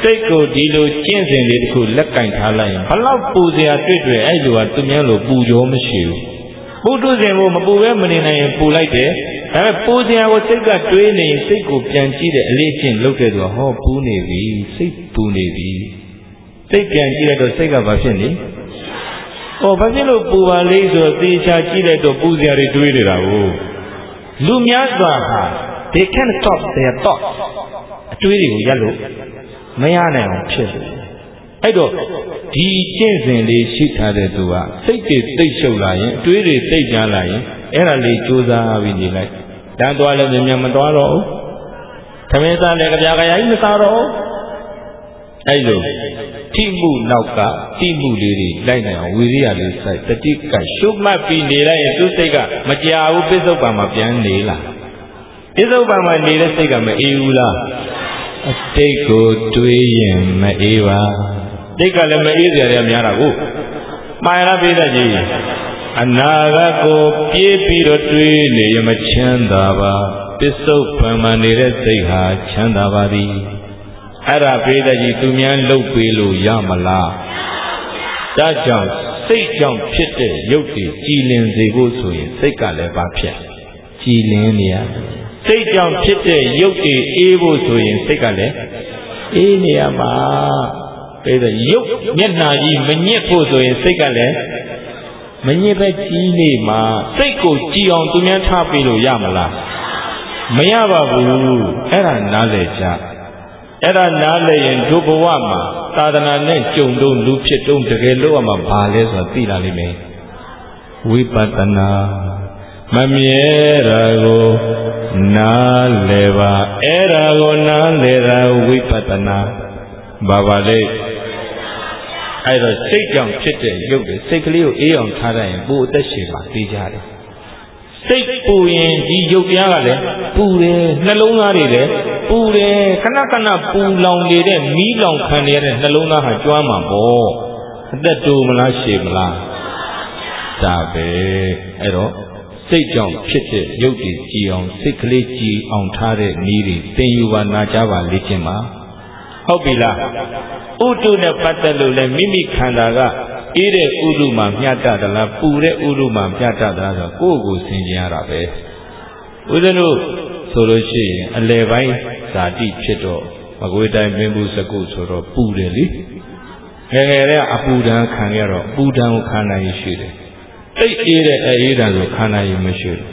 စိတ်ကိုဒီလိုကျင့်စဉ်လေးတစ်ခုလက်ကင်ထားလိုက်ရင်ဘလောက်ပူစရာတွေ့တွေ့အဲ့လိုကသူများလိုပူကြောမရှိဘူးပုထုဇဉ်ကိုမပူပဲမနေနိုင်ရင်ပူလိုက်တယ်ဒါပေမဲ့ပူစရာကိုစိတ်ကတွေးနေရင်စိတ်ကိုပြန်ကြည့်တဲ့အလေးချင်းလုပ်ခဲ့ဆိုတော့ဟောပူနေပြီစိတ်ပူနေပြီစိတ်ပြန်ကြည့်လိုက်တော့စိတ်ကဘာဖြစ်နေဘာဖြစ်လို့ပူပါလိမ့်ဆိုတော့သေချာကြည့်လိုက်တော့ပူစရာတွေတွေးနေတာကိုလူများစွာဟာ they can stop their thoughts အတွေးတွေကိုရပ်လို့မရနိုင်အောင်ဖြစ်တယ်အဲ့တော့ဒီကျင့်စဉ်လေးရှိထားတဲ့သူကစိတ်တွေသိပ်ရှုပ်လာရင်အတွေးတွေသိပ်များလာရင်အဲ့ဒါလေးကြိုးစားပြီးနေလိုက်တန်းသွားလည်းမြန်မြန်မသွားတော့ဘူးသမင်းသားလည်းကြပြားကြရာကြီးမစားတော့အဲ့လိုထိမှုနောက်ကထိမှုလေးတွေလိုက်နိုင်အောင်ဝိရိယလေးစိုက်တတိကရှုမှတ်ပြီးနေလိုက်ရင်သူစိတ်ကမကြာဘူးပြစ္ဆုတ်ပံမှာပြန်နေလာပြစ္ဆုတ်ပံမှာနေတဲ့စိတ်ကမအေးဘူးလားအတိတ်ကိုတွေးရင်မအေးပါတိတ်ကလည်းမအေးစရာတွေများတာကို မှန်လားပြိတ္တကြီးအနာဂတ်ကိုပြေးပြီးတော့တွေးနေရမချမ်းသာပါပစ္စုပန်မှနေတဲ့စိတ်ဟာချမ်းသာပါသည်အဲ့ဒါပြိတ္တကြီးသူများလှုပ်ပေးလို့ရမလားဒါကြောင့်စိတ်ကြောင့်ဖြစ်တဲ့ရုပ်တည်ကြည်လင်စေဖို့ဆိုရင်စိတ်ကလည်းဘာဖြစ်ကြည်လင်နေရစိတ်ကြောင့်ဖြစ်တဲ့ရုပ်တည်အေးဖို့ဆိုရင်စိတ်ကလည်းအေးနေရမှာပြိတ္တရုပ်မျက်နှာကြီးမညစ်ဖို့ဆိုရင်စိတ်ကလည်းမညစ်ပဲကြီးနေမှာစိတ်ကိုကြည်အောင်သူများထားပေးလို့ရမလားမရပါဘူးအဲ့ဒါနားလည်ကြအဲ့ဒါနားလည်ရင်ဒုဘဝမှာသာသနာနဲ့ကြုံတော့လူဖြစ်တော့တကယ်လို့ရမှာဘာလဲဆိုတာသိလာလိမ့်မယ်ဝိပဿနာမမြဲတာကိုနားလည်ပါအဲ့ဒါကိုနားလည်တာဝိပဿနာဘာပါလဲအဲ့တော့စိတ်ကြောင့်ဖြစ်တဲ့ရုပ်တွေစိတ်ကလေးကိုအေးအောင်ထားလိုက်ရင်ပိုအသက်ရှင်ပါသိကြတယ်စိတ်ပူရင်ဒီရုပ်တရားကလည်းပူတယ်နှလုံးသားတွေလည်းပူတယ်ခဏခဏပူလောင်နေတဲ့မီးလောင်ခံရတဲ့နှလုံးသားဟာကျွမ်းမှာပေါ့အသက်တိုးမလားရှည်မလားဒါပဲအဲ့တော့စိတ်ကြောင့်ဖြစ်တဲ့ရုပ်တွေကြည်အောင်စိတ်ကလေးကြည်အောင်ထားတဲ့နည်းတွေသင်ယူပါနာကြားပါလေ့ကျင့်ပါဟုတ်ပြီလားဥတုနဲ့ပတ်သက်လို့လည်းမိမိခန္ဓာကအေးတဲ့ဥတုမှာမျှတသလားပူတဲ့ဥတုမှာမျှတသလားဆိုကိုယ့်ကိုယ်ဆင်ခြင်ရတာပဲဦးဇင်းတို့ဆိုလို့ရှိရင်အလယ်ပိုင်းဇာတိဖြစ်တော့မကွေးတိုင်းမင်းဘူးစကုဆိုတော့ပူတယ်လေငယ်ငယ်တဲ့အပူဒဏ်ခံရတော့ပူဒဏ်ကိုခံနိုင်ရှိတယ်တိတ်အေးတဲ့အေးဒဏ်ကိုခံနိုင်မရှိဘူး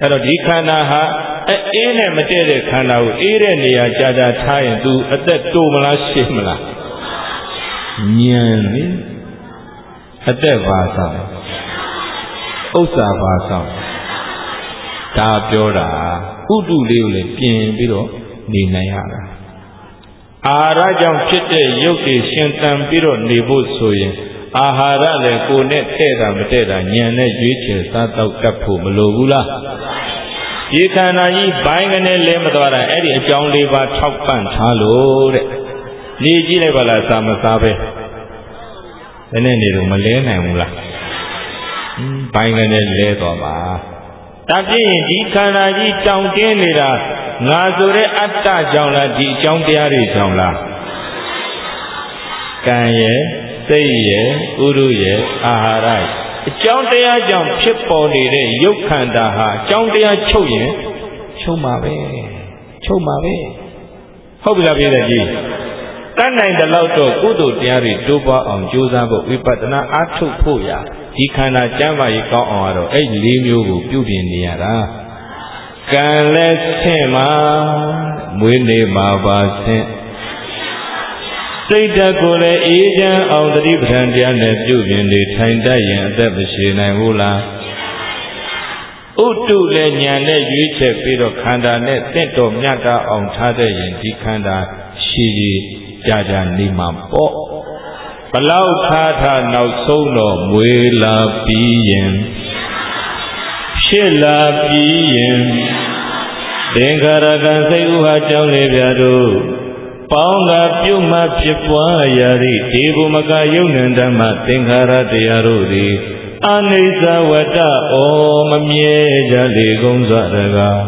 အဲ့တော့ဒီခန္ဓာဟာအေးနဲ့မတည့်တဲ့ခန္ဓာကိုအေးတဲ့နေရာကြာကြာထားရင် तू အသက်တိုးမလားရှည်မလားညံလေအသက်ပါဆောင်ဥစ္စာပါဆောင်ဒါပြောတာဥတုလေးကိုလည်းပြင်ပြီးတော့နေနိုင်ရတာအာဟာရကြောင့်ဖြစ်တဲ့ရုပ်တွေရှင်သန်ပြီးတော့နေဖို့ဆိုရင်အာဟာရလည်းကိုယ်နဲ့တဲ့တာမတဲ့တာညံနဲ့ရွေးချယ်စားတော့တတ်ဖို့မလိုဘူးလားဒီခန္ဓာကြီးဘိုင်းကနေလဲမသွားတာအဲ့ဒီအကြောင်းလေးပါထောက်ပံ့ထားလို့တဲ့နေကြည့်လိုက်ပါလားစာမစားပဲဒီနေ့နေတော့မလဲနိုင်ဘူးလားဘိုင်းကနေလဲသွားပါဒါဖြစ်ရင်ဒီခန္ဓာကြီးတောင်တင်းနေတာငါဆိုတဲ့အတ္တကြောင့်လားဒီအကြောင်းတရားတွေကြောင့်လားကံရဲ့စိတ်ရဲ့ဥရုရဲ့အာဟာရရဲ့အကြောင်းတရားကြောင့်ဖြစ်ပေါ်နေတဲ့ရုပ်ခန္ဓာဟာအကြောင်းတရားချုပ်ရင်ချုပ်မှာပဲချုပ်မှာပဲဟုတ်ပြီလားပြည်သက်ကြီးတတ်နိုင်တဲ့လောက်တော့ကုသိုလ်တရားတွေတိုးပွားအောင်ကြိုးစားဖို့ဝိပဿနာအားထုတ်ဖို့ရဒီခန္ဓာကျမ်းမာရေးကောင်းအောင်ကတော့အဲ့၄မျိုးကိုပြုပြင်နေရတာကံလည်းဆင့်မှာမွေးနေမှာပါဆင့်စိတ်ဓာတ်ကိုလည်းအေးချမ်းအောင်သတိပဋ္ဌာန်တရားနဲ့ပြုပြင်နေထိုင်တတ်ရင်အသက်မရှိနိုင်ဘူးလားဥတုလည်းဉာဏ်နဲ့ရွေးချယ်ပြီးတော့ခန္ဓာနဲ့တင့်တော်မြတ်တာအောင်ထားတဲ့ရင်ဒီခန္ဓာရှိကြာကြာနေမှာပေါ့ဘလောက်ထားနောက်ဆုံးတော့မွေးလာပြီးရင်ဖြစ်လာပြီးရင်သင်္ခါရကံစိတ်ဥဟာကြောင့်လေပြတို့ပေါင်းကပြုမှဖြစ်ပွားရာသည့်ဒီဘုမကယုံနံဓမ္မသင်္ခါရတရားတို့သည်အနိစ္စဝတ္တဩမမြဲကြလေကုန်စွာတကား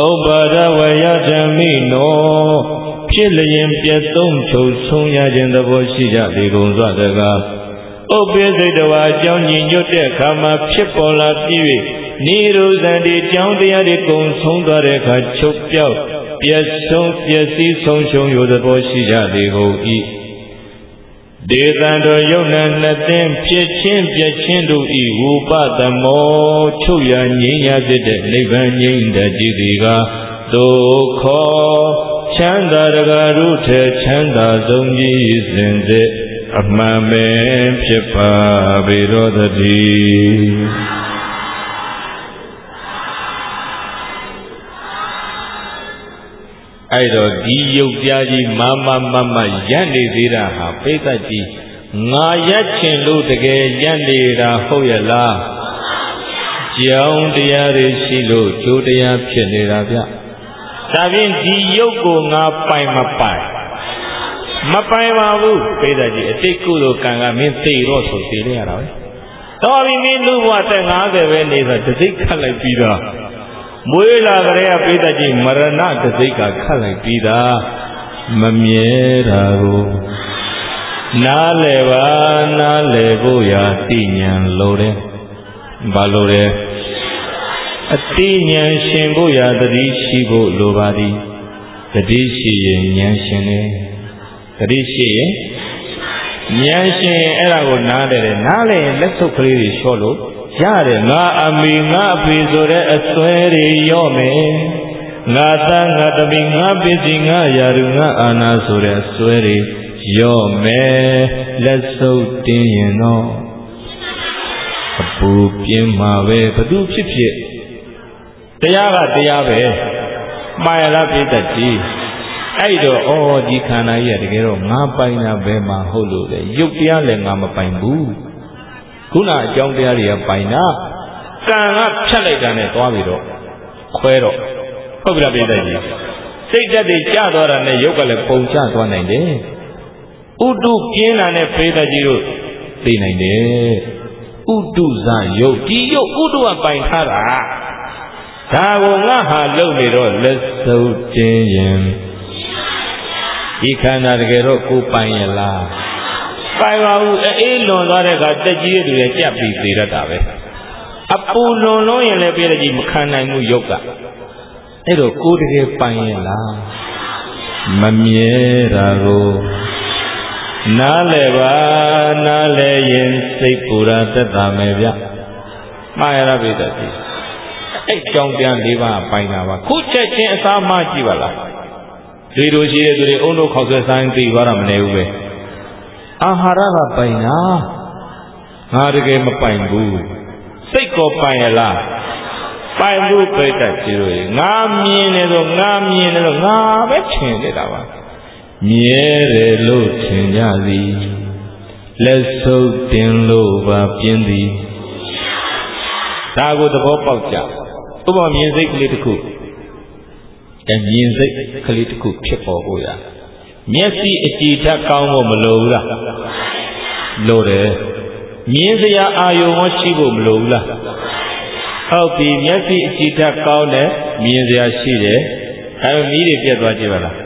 ဥပ္ပါဒဝယဓမ္မိနောဖြစ်လျင်ပြတ်သုံးချုပ်ဆုံးရခြင်းသဘောရှိကြလေကုန်စွာတကားဥပ္ပိစိတ်တဝါအကြောင်းညီညွတ်တဲ့အခါမှာဖြစ်ပေါ်လာပြီး၍နိရောဓံဒီကြောင်းတရားတွေကုံဆုံးသွားတဲ့အခါချုပ်ပြောက်ပျက်ဆုံးပျက်စီးဆုံးရှုံးရသဘောရှိကြလေကုန်၏ဒေသံတော်ယုံနာနှစ်သိန်းဖြစ်ချင်းပြည့်ချင်းတို့ဤဝုပသမောချုပ်ရငြိမ်းရဖြစ်တဲ့နိဗ္ဗာန်ငြိမ်းတတ်ကြည်သည်ကဒုက္ခချမ်းသာတကားတို့ထဲချမ်းသာဆုံးကြီးစဉ်စစ်အမှန်ပဲဖြစ်ပါပေတော်သတည်းအဲ့တော့ဒီယုတ်ပြားကြီးမရပ်နေသေးတာဟာပိဋကကြီးငါရက်ချင်လို့တကယ်ရက်နေတာဟုတ်ရဲ့လားကြောင်းတရားတွေရှိလို့ကျိုးတရားဖြစ်နေတာဗျဒါဖြင့်ဒီယုတ်ကိုငါပိုင်မပိုင် မပိုင်ပါဘူးပိဿကြီးအတိတ်ကုသိုလ်ကံကမင်းသိတော့ဆိုသိနေရတာပဲတော်ပြီမင်းလူဘဝတက်50ပဲနေဆိုတစိတ်ခတ်လိုက်ပြီးတော့မွေးလာကြတဲ့ပိဿကြီးမရဏတစိတ်ကခတ်လိုက်ပြီးသားမမြဲတာကိုနားလေပါနားလေဖို့ရာသိဉာဏ်လိုတယ်ဘာလို့လဲအသိဉာဏ်ရှင်ဖို့ရာတတိရှိဖို့လိုပါသည်တတိရှိရင်ဉာဏ်ရှင်တယ်တတိရှိရင်ဉာဏ်ရှင်အဲ့ဒါကိုနားတယ်နားလေရင်လက်ဆုပ်ကလေးတွေလျှော့လို့ရတယ်ငါအမေငါအဖေဆိုတဲ့အစွဲတွေရော့မယ်ငါသားငါသမီးငါပစ္စည်းငါယာရုငါအာနာဆိုတဲ့အစွဲတွေရော့မယ်လက်ဆုပ်တင်းရင်တော့အပူပြင်းမှာပဲဘသူဖြစ်ဖြစ်တရားကတရားပဲမှားရလားပြည့်တတ်ကြီးအဲ့တော့ဒီခန္ဓာကြီးကတကယ်တော့ငါပိုင်တာပဲမှာဟုတ်လို့လေရုပ်တရားလည်းငါမပိုင်ဘူးခုနအကြောင်းတရားတွေကပိုင်တာကံကဖြတ်လိုက်တာနဲ့သွားပြီးတော့ခွဲတော့ဟုတ်ပြီလားပြည့်တတ်ကြီးစိတ်ဓာတ်တွေကျသွားတာနဲ့ရုပ်ကလည်းပုံချသွားနိုင်တယ်ဥတုပြင်းတာနဲ့ပြည့်တတ်ကြီးတို့သိနိုင်တယ်ဥတုဇယုတ်ဒီယုတ်ဥတုကပိုင်ထားတာဒါကိုငါဟာလုံနေတော့လက်စုပ်တင်းရင်ဒီခန္ဓာတကယ်တော့ကိုပိုင်ရလားပိုင်ပါဘူးအေးလွန်သွားတဲ့အခါတက်ကြီးတဲ့သူတွေကြက်ပြီးသေးတတ်တာပဲအပူလွန်လို့ရင်လည်းပြည့်တဲ့ကြီးမခံနိုင်ဘူးယုတ်ကအဲ့တော့ကိုတကယ်ပိုင်ရလားမမြဲတာကိုနားလဲပါနားလဲရင်စိတ်ပူရာသက်သာမယ်ဗျမှားရတာပြည့်တဲ့ကြီးအဲ့ကြောင့်ပြန်၄ပါးပိုင်တာပါခုချက်ချင်းအစားမကြည့်ပါလားဒီလိုရှိတဲ့သူတွေအုံတို့ခေါက်ဆွဲဆိုင်သိသွားတာမနေဘူးပဲအာဟာရကပိုင်တာငါတကယ်မပိုင်ဘူးစိတ်ကိုပိုင်ရလားပိုင်ဘူးပြတ်တတ်ကြီးတို့ငါမြင်နေတော့ငါမြင်နေတော့ငါပဲထင်နေတာပါမြဲတယ်လို့ထင်ကြသည်လက်ဆုပ်တင်လို့ပါပြင်းသည်ဒါကိုသဘောပေါက်ကြဥပမာမြင်စိတ်ကလေးတစ်ခုမြင်စိတ်ကလေးတစ်ခုဖြစ်ပေါ်ဖို့ရမျက်စိအကြည်ဓာတ်ကောင်းဖို့မလိုဘူးလားလိုတယ်မြင်စရာအာယုံဟောရှိဖို့မလိုဘူးလားဟုတ်ပြီမျက်စိအကြည်ဓာတ်ကောင်းတယ်မြင်စရာရှိတယ်ဒါပေမဲ့မီးတွေပြတ်သွားကြပါလား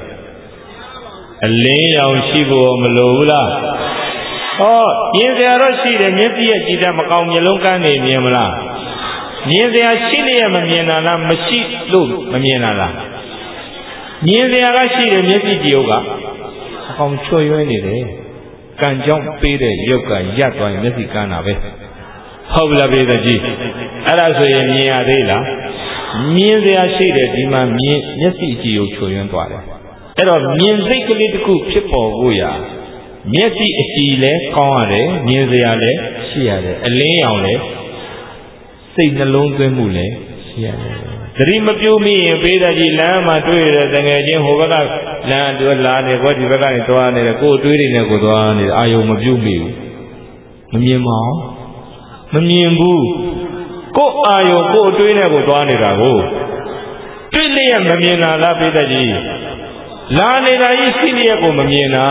အလင်းရောင်ရှိဖို့မလိုဘူးလားဟောမြင်စရာတော့ရှိတယ်မျက်စိရဲ့ကြည်ဓာတ်မကောင်းမျက်လုံးကန်းနေမြင်မလားမြင်စရာရှိလျက်မမြင်တာလားမရှိလို့မမြင်တာလားမြင်စရာကရှိတယ်မျက်စိကြည့်ရုပ်ကအကောင်ချွတ်ရွဲနေတယ်ကံကြောင့်ပေးတဲ့ရုပ်ကရပ်သွားရင်မျက်စိကန်းတာပဲဟုတ်ပြီလားပြေတဲ့ကြီးအဲ့ဒါဆိုရင်မြင်ရသေးလားမြင်စရာရှိတယ်ဒီမှာမျက်စိကြည့်ရုပ်ချွတ်ရွံ့သွားတယ်အဲ့တော့မြင်စိတ်ကလေးတစ်ခုဖြစ်ပေါ်ဖို့ရာမျက်စိအကြည့်လည်းကောင်းရတယ်မြင်စရာလည်းရှိရတယ်အလင်းရောင်လည်းစိတ်နှလုံးသွင်းမှုလည်းရှိရတယ်သတိမပြုမိရင်ပေးတဲ့ကြီးလမ်းမှာတွေ့ရတဲ့တငယ်ချင်းဟိုဘက်ကလမ်းတွဲလာနေဘောဒီဘက်ကနေသွားနေတယ်ကိုယ်တွေးနေကိုသွားနေအာယုံမပြုမိဘူးမမြင်ပါဘူးမမြင်ဘူးကိုယ်အာယုံကိုယ်တွေးနေကိုသွားနေတာကိုတွေ့လျက်မမြင်တာလားပေးတဲ့ကြီးလာနေတာကြီးရှိလျက်ကိုမမြင်တာ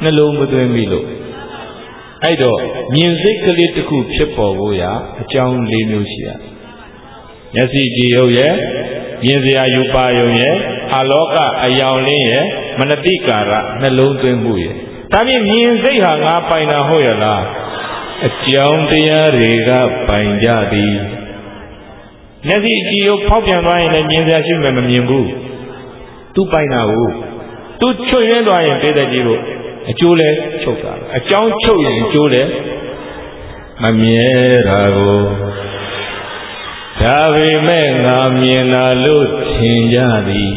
နှလုံးမသွင်းမိလို့အဲ့တော့မြင်စိတ်ကလေးတစ်ခုဖြစ်ပေါ်ဖို့ရာအကြောင်း၄မျိုးရှိရမျက်စိကြည့်ရုပ်ရဲ့မြင်စရာယူပါယုံရဲ့အာလောကအယောင်လင်းရဲ့မနတိကာရနှလုံးသွင်းမှုရဲ့ဒါဖြင့်မြင်စိတ်ဟာငါပိုင်တာဟုတ်ရလားအကြောင်းတရားတွေကပိုင်ကြသည်မျက်စိကြည့်ရုပ်ဖောက်ပြန်သွားရင်လည်းမြင်စရာရှိမှမမြင်ဘူးသူပိုင်တာကိုသူချွတ်ရင်းသွားရင်ပေးတဲ့ကြီးကိုအကျိုးလဲချုပ်တာအကြောင်းချုပ်ရင်အကျိုးလဲမမြဲတာကိုဒါပေမဲ့ငါမြင်လာလို့ထင်ကြသည်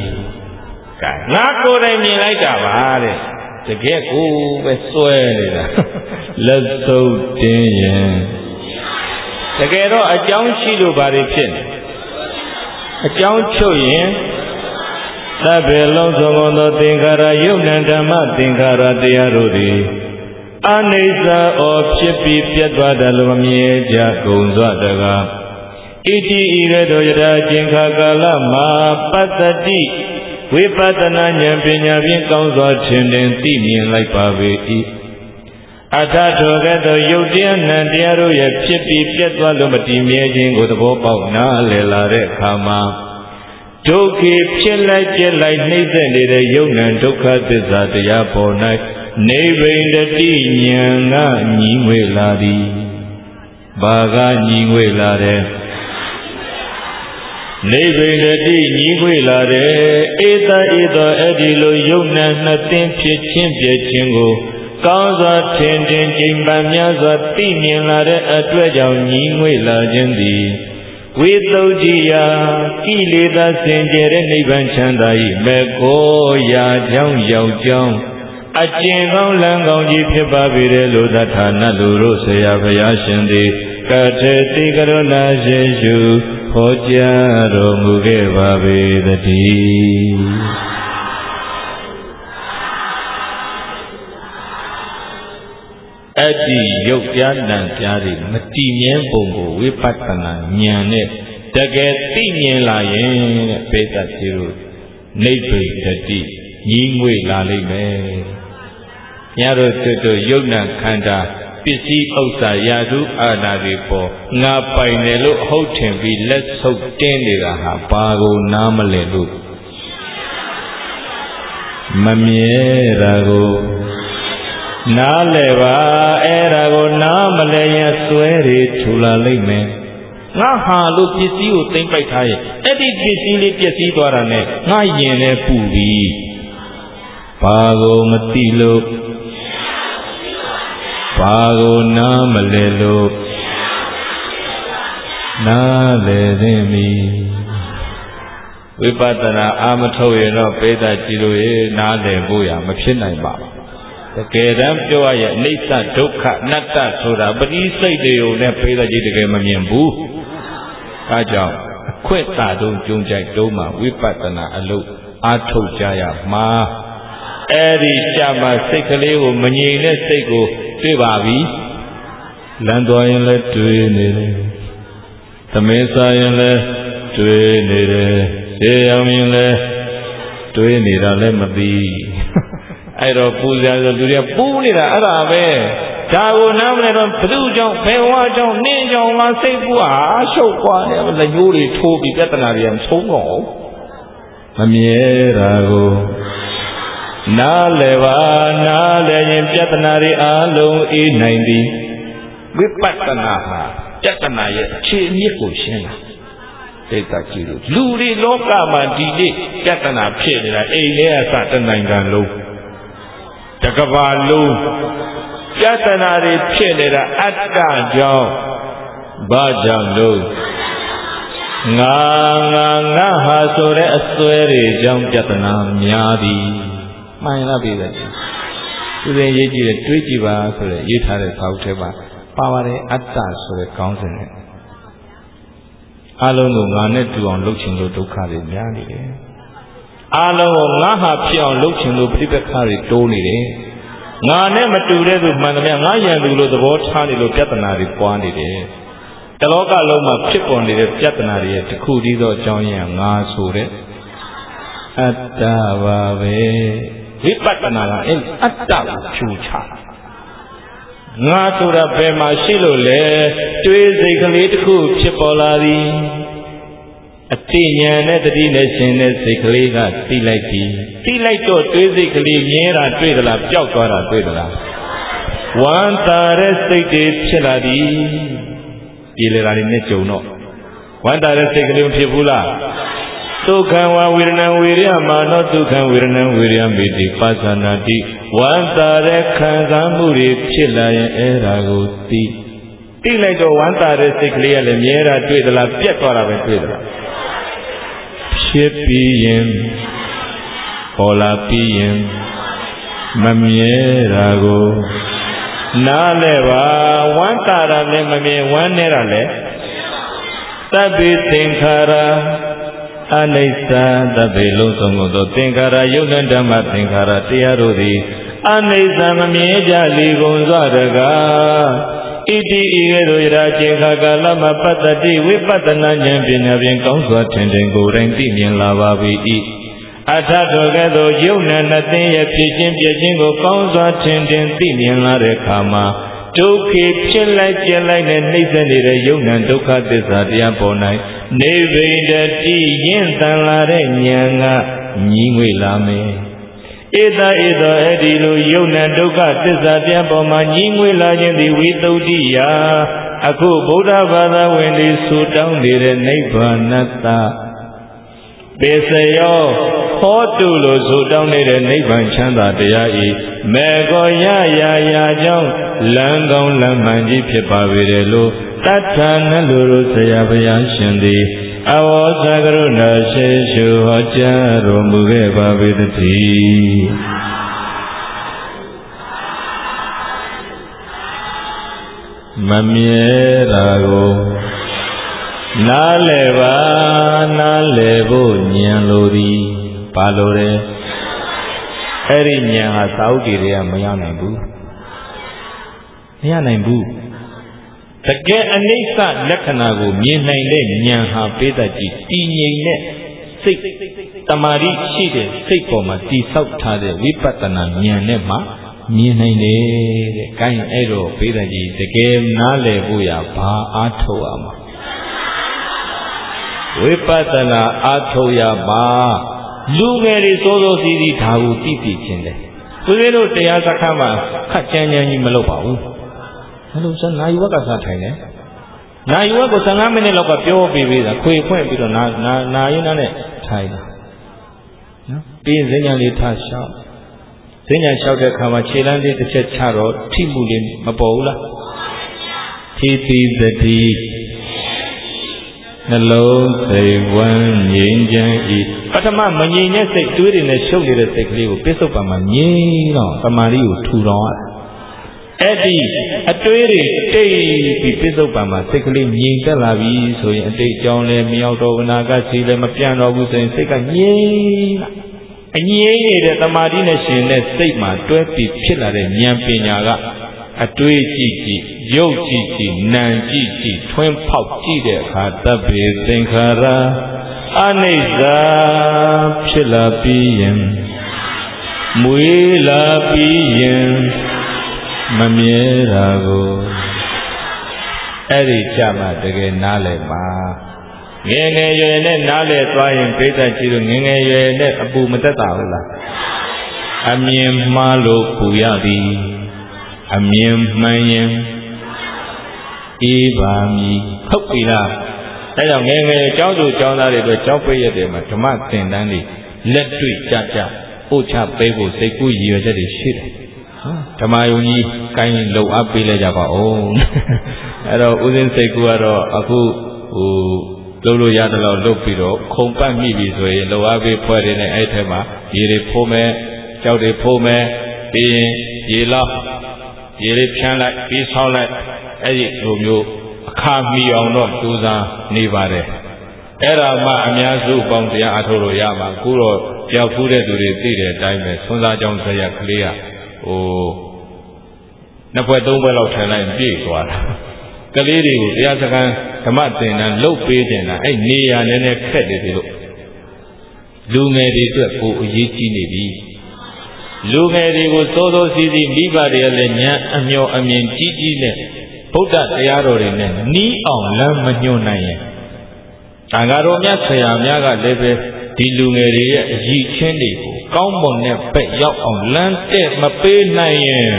ကဲငါကိုယ်တိုင်မြင်လိုက်တာပါတဲ့တကယ်ကိုပဲစွဲနေတာလက်စုပ်တင်းရင်တကယ်တော့အကြောင်းရှိလို့ဘာတွေဖြစ်နေအကြောင်းချုပ်ရင်သဗ္ဗေလုံးစုံသောသင်္ခါရယုတ်နံဓမ္မသင်္ခါရတရားတို့သည်အနိစ္စဩဖြစ်ပြီးပြတ်သွားတယ်လို့မမြင်ကြကုန်သောတကားဣတိဤရတောယထာကျင်္ခာကာလမှာပတ္တတိ ဝိပဿနာဉာဏ်ပညာဖြင့်ကောင်းစွာထင်ထင်သိမြင်လိုက်ပါပေ၏အထထောကဲ့သို့ယုတ်တရားနံတရားတို့ရဲ့ဖြစ်ပြီးပြတ်သွားလို့မတည်မြဲခြင်းကိုသဘောပေါက်နားလည်လာတဲ့အခါမှာဒုက္ခဖြစ်လိုက်ပြက်လိုက်နှိမ့်ဆက်နေတဲ့ယုတ်နံဒုက္ခသစ္စာတရားပေါ်၌နိဗ္ဗိန္ဒတိဉာဏ်ကညီငွေလာသည်ဘာကညီငွေလာတယ်နိဗ္ဗိန္ဒတိညီငွေလာတယ်ဧတဧသောအဲ့ဒီလိုယုတ်နံနှစ်သိင်းဖြစ်ခြင်းပြည့်ခြင်းကိုကောင်းစွာထင်ထင်ကျိန်ပန်များစွာသိမြင်လာတဲ့အတွက်ကြောင့်ညီငွေလာခြင်းသည်ဝိသုဒ္ဓိယကိလေသာစင်ကြယ်တဲ့နိဗ္ဗာန်ချမ်းသာ၏မေကိုရာကြောင်းရောက်ကြောင်းအကျင့်ကောင်းလမ်းကောင်းကြီးဖြစ်ပါပေတယ်လို့သထာနလူတို့ဆရာဘုရားရှင်သည်ကထေတိကရုဏာရှိရှုဟောကြားတော်မူခဲ့ပါပေသတည်းအဲ့ဒီရုပ်ကြားနံကြားတွေမတည်မြဲပုံကိုဝိပဿနာဉာဏ်နဲ့တကယ်သိမြင်လာရင်တဲ့ပေတတ်ကြီးတို့နိဗ္ဗိတတိညီငွေလာလိမ့်မယ်။ညာတို့တို့ယုတ်နံခန္ဓာပစ္စည်းဥစ္စာယာတုအာဏာတွေပေါ်ငါပိုင်တယ်လို့ဟုတ်ထင်ပြီးလက်ဆုပ်တင်းနေတာဟာဘာကိုနားမလဲလို့မမြဲတာကိုနားလဲပါအဲ့ဒါကိုနားမလဲရင်စွဲတွေထူလာလိမ့်မယ်ငါဟာလို့ပစ္စည်းကိုသိမ့်ပိုက်ထားရဲ့အဲ့ဒီပစ္စည်းလေးပျက်စီးသွားတာနဲ့ငါယင်လဲပူပြီးဘာကိုမသိလို့ဘာကိုနားမလဲလို့နားလဲသိပြီဝိပဿနာအာမထုတ်ရင်တော့ပေတတ်ကြီးတို့ရဲ့နားလဲဖို့ရမဖြစ်နိုင်ပါဘူးတကယ်တမ်းပြောရရင်အနိစ္စဒုက္ခအနတ္တဆိုတာပရိစိတ်တွေကိုနဲ့ဖေးတဲ့ကြီးတကယ်မမြင်ဘူး။အဲကြောင့်အခွင့်အာတုံးကြုံကြိုက်တုံးမှာဝိပဿနာအလုပ်အားထုတ်ကြရမှာအဲ့ဒီကြမှာစိတ်ကလေးကိုမငြိမ်တဲ့စိတ်ကိုတွေ့ပါပြီ။လမ်းသွားရင်လည်းတွေ့နေတယ်။သမင်းစားရင်လည်းတွေ့နေတယ်။ဆေးရောင်ရင်လည်းတွေ့နေတာလည်းမသိအဲ့တော့ပူဇာဆိုသူတွေကပူနေတာအဲ့ဒါပဲဒါကိုနားမလဲတော့ဘသူကြောင့်ဘယ်ဝါကြောင့်နင်းကြောင့်ငါစိတ်ပူဟာရှုပ်သွားတယ်လက်ညှိုးတွေထိုးပြီးပြဿနာတွေမဆုံးတော့မမြဲတာကိုနားလဲပါနားလဲရင်ပြဿနာတွေအလုံးအေးနိုင်သည်ဝိပဿနာဟာပြဿနာရဲ့အခြေအမြစ်ကိုရှင်းတာသိတာကြည့်လို့လူတွေလောကမှာဒီနေ့ပြဿနာဖြစ်နေတာအိမ်ထဲကစတနိုင်ငံလုံးတကဘာလုံးပြဿနာတွေဖြစ်နေတာအတ္တကြောင့်ဘာကြောင့်လို့ငါဟာဆိုတဲ့အစွဲတွေကြောင့်ပြဿနာများသည်မှန်လားပြည်တယ်သူတွေရေးကြည့်တယ်တွေးကြည့်ပါဆိုတဲ့ရေးထားတဲ့စာအုပ်ထဲမှာပါပါတယ်အတ္တဆိုတဲ့ခေါင်းစဉ်နဲ့အလုံးကိုငါနဲ့တူအောင်လုပ်ချင်လို့ဒုက္ခတွေများနေတယ်အလုံးကိုငါဟာဖြစ်အောင်လုပ်ချင်လို့ပြိပက္ခတွေတိုးနေတယ်ငါနဲ့မတူတဲ့သူမှန်တယ်ငါရန်သူလို့သဘောထားနေလို့ပြဿနာတွေပွားနေတယ်တလောကလုံးမှာဖြစ်ပေါ်နေတဲ့ပြဿနာတွေရဲ့တစ်ခုတည်းသောအကြောင်းရင်းကငါဆိုတဲ့အတ္တပါပဲဝိပဿနာကအဲ့အတ္တကိုဖြူချငါဆိုတာဘယ်မှာရှိလို့လဲတွေးစိတ်ကလေးတစ်ခုဖြစ်ပေါ်လာသည်အတိညာနဲ့တတိနဲ့ရှင်တဲ့စိတ်ကလေးကသိလိုက်ပြီသိလိုက်တော့တွေးစိတ်ကလေးမြဲတာတွေ့သလားပျောက်သွားတာတွေ့သလားဝမ်းသာတဲ့စိတ်တွေဖြစ်လာသည်ပြေလေတာတွေနဲ့ကြုံတော့ဝမ်းသာတဲ့စိတ်ကလေးမဖြစ်ဘူးလားဒုက္ခံဝဝေဒနာဝေရမာနောဒုက္ခံဝေဒနာဝေရမိတိပါဇာနာတိဝမ်းသာတဲ့ခံစားမှုတွေဖြစ်လာရင်အဲ့ဒါကိုသိလိုက်တော့ဝမ်းသာတဲ့စိတ်ကလေးကလည်းမြဲတာတွေ့သလားပြတ်သွားတာပဲတွေ့သလားဖြစ်ပြီးရင်ပေါ်လာပြီးရင်မမြဲတာကိုနားလဲပါဝမ်းသာတာလည်းမမြဲဝမ်းနေတာလည်းသဗ္ဗေသင်္ခါရအနိစ္စသဗ္ဗေလုံးစုံသောသင်္ခါရယုတ်ဓမ္မသင်္ခါရတရားတို့သည်အနိစ္စမမြဲကြလေကုန်စွာတကားဣတိဤကဲ့သို့ရာချင်းခါကာလမပတ္တတိဝိပဿနာဉာဏ်ပညာဖြင့်ကောင်းစွာထင်ထင်ကိုယ်တိုင်သိမြင်လာပါ၏ဣ အထတော်ကဲ့သို့ယုံနာနှစ်သိရဲ့ဖြစ်ခြင်းပြည့်ခြင်းကိုကောင်းစွာထင်ထင်သိမြင်လာတဲ့အခါမှာဒုက္ခဖြစ်လိုက်ပြလိုက်နဲ့နှိမ့်ဆက်နေတဲ့ယုံနာဒုက္ခသစ္စာတရားပေါ်၌နေဗိဒတိရင့်တန်လာတဲ့ဉာဏ်ကညီငွေလာမယ်ဧတဧသောအဲ့ဒီလိုယုံနာဒုက္ခသစ္စာတရားပေါ်မှာညီငွေလာခြင်းသည်ဝိသုဒ္ဓိယအခုဗုဒ္ဓဘာသာဝင်တွေဆူတောင်းနေတဲ့နိဗ္ဗာန်တပေစယောဟောတုလို့ဆူတောင်းနေတဲ့နိဗ္ဗာန်ချမ်းသာတရားဤမေကောရရာကြောင့်လမ်းကောင်းလမ်းမှန်ကြီးဖြစ်ပါပေတယ်လို့တတ္ထာနလူတို့ဆရာဘုရားရှင်သည်အဝေါသကရုဏာရှိရှုဟောကြားတော်မူခဲ့ပါပေတည်းမမြဲတာကိုနားလည်ပါနားလည်ဖို့ဉာဏ်လိုသည်ဘာလို့လဲအဲ့ဒီဉာဏ်ဟာသာဝတိတွေကမရနိုင်ဘူးမရနိုင်ဘူးတကယ်အနိစ္စလက္ခဏာကိုမြင်နိုင်တဲ့ဉာဏ်ဟာပေးတတ်ကြည့်တည်ငြိမ်တဲ့စိတ်တမာတိရှိတဲ့စိတ်ပေါ်မှာတည်ဆောက်ထားတဲ့ဝိပဿနာဉာဏ်နဲ့မှမြင်နိုင်တယ်တဲ့။ကိုင်းအဲ့တော့ပေးတတ်ကြည့်တကယ်နားလည်ဖို့ရဘာအားထုတ်ရမှာဝိပဿနာအားထုတ်ရပါလူငယ်တွေစိုးစိုးစီးစီးဒါကိုသိသိချင်းတယ်။ဦးဇင်းတို့တရားစခန်းမှာခက်ကြမ်းကြမ်းကြီးမလုပ်ပါဘူး။အဲ့လိုစနာယူဝက်ကစားထိုင်တယ်။နာယူဝက်ကို15မိနစ်လောက်ကပြောပေးပေးတာခွေဖွင့်ပြီးတော့နာရင်းနဲ့ထိုင်တယ်။နော်။ပြီးရင်ဈဉ္ညာလေးထားလျှောက်ဈဉ္ညာလျှောက်တဲ့အခါမှာခြေလမ်းလေးတစ်ချက်ချတော့ထိမှုလေးမပေါ်ဘူးလား။ထိတိသတိနှလုံးစိတ်ဝမ်းငြိမ်းချမ်းဤပထမမငြိမ်တဲ့စိတ်တွေးတွေနဲ့ရှုပ်နေတဲ့စိတ်ကလေးကိုပိဿုပ္ပံမှာငြိမ်တော့တမာရီကိုထူတော်ရတယ်အဲ့ဒီအတွေးတွေတိတ်ပြီးပိဿုပ္ပံမှာစိတ်ကလေးငြိမ်သက်လာပြီဆိုရင်အတိတ်အကြောင်းလည်းမရောက်တော့ဝနာကစီလည်းမပြန့်တော့ဘူးဆိုရင်စိတ်ကငြိမ်လာအငြိမ်နေတဲ့တမာရီနဲ့ရှင်တဲ့စိတ်မှာတွဲပြီးဖြစ်လာတဲ့ဉာဏ်ပညာကအတွေးကြည့်ကြည့်ရုပ်ကြည့်ကြည့်နာမ်ကြည့်ကြည့်ထွန်းဖောက်ကြည့်တဲ့အခါတပ္ပေသင်္ခါရအနိစ္စဖြစ်လာပြီးရင်မွေးလာပြီးရင်မမြဲတာကိုအဲ့ဒီကြမှာတကယ်နားလည်ပါငယ်ငယ်ရွယ်နဲ့နားလည်သွားရင်ပြိဿကြည့်လို့ငယ်ငယ်ရွယ်နဲ့အပူမတက်တာဘူးလားအမြင်မှားလို့ပူရသည်အမြင်မှန်ရင်အေးပါမည်ဟုတ်ပြီလားအဲကြောင့်ငယ်ငယ်ကျောင်းသူကျောင်းသားတွေအတွက်ကျောင်းပိတ်ရတယ်မှာဓမ္မသင်တန်းတွေလက်တွေ့ကြကြပို့ချပေးဖို့စိတ်ကူးရည်ရွယ်ချက်တွေရှိတယ်ဓမ္မယုံကြီးကိုင်းလုံအပ်ပေးလိုက်ကြပါဦးအဲတော့ဦးဇင်းစိတ်ကူကတော့အခုလုပ်လို့ရတယ်လို့လုပ်ပြီးတော့ခုံပတ်မိပြီဆိုရင်လုံအပ်ပေးဖွဲ့တယ်နဲ့အဲ့ထက်မှာရေတွေဖိုးမယ်ကြောက်တွေဖိုးမယ်ပြီးရင်ရေလောက်ရေလေးဖြန်းလိုက်ပြီးဆောင်းလိုက်အဲ့ဒီလိုမျိုးအခါမီအောင်တော့ကြိုးစားနေပါတယ်အဲ့ဒါမှအများစုပေါင်းတရားအထုတ်လို့ရမှာအခုတော့ကြောက်ဖူးတဲ့သူတွေသိတဲ့အတိုင်းပဲဆွမ်းစားကြောင်းဆက်ရကလေးကနှစ်ဖွဲ့သုံးဖွဲ့လောက်ထိုင်လိုက်ပြည့်သွားတာကလေးတွေကိုတရားစခန်းဓမ္မသင်တန်းလှုပ်ပေးတင်တာအဲ့နေရာနည်းနည်းခက်တယ်ဒီလိုလူငယ်တွေအတွက်ကိုအရေးကြီးနေပြီလူငယ်တွေကိုစိုးစိုးစီးစီးမိဘတွေလည်းဉာဏ်အမျှော်အမြင်ကြီးကြီးနဲ့ဗုဒ္ဓတရားတော်တွေနဲ့နီးအောင်လမ်းမညွှန်နိုင်ရင်တန်ဃာတော်များဆရာများကလည်းပဲဒီလူငယ်တွေရဲ့အည်ချင်းတွေကိုကောင်းမွန်တဲ့ဘက်ရောက်အောင်လမ်းတဲ့မပေးနိုင်ရင်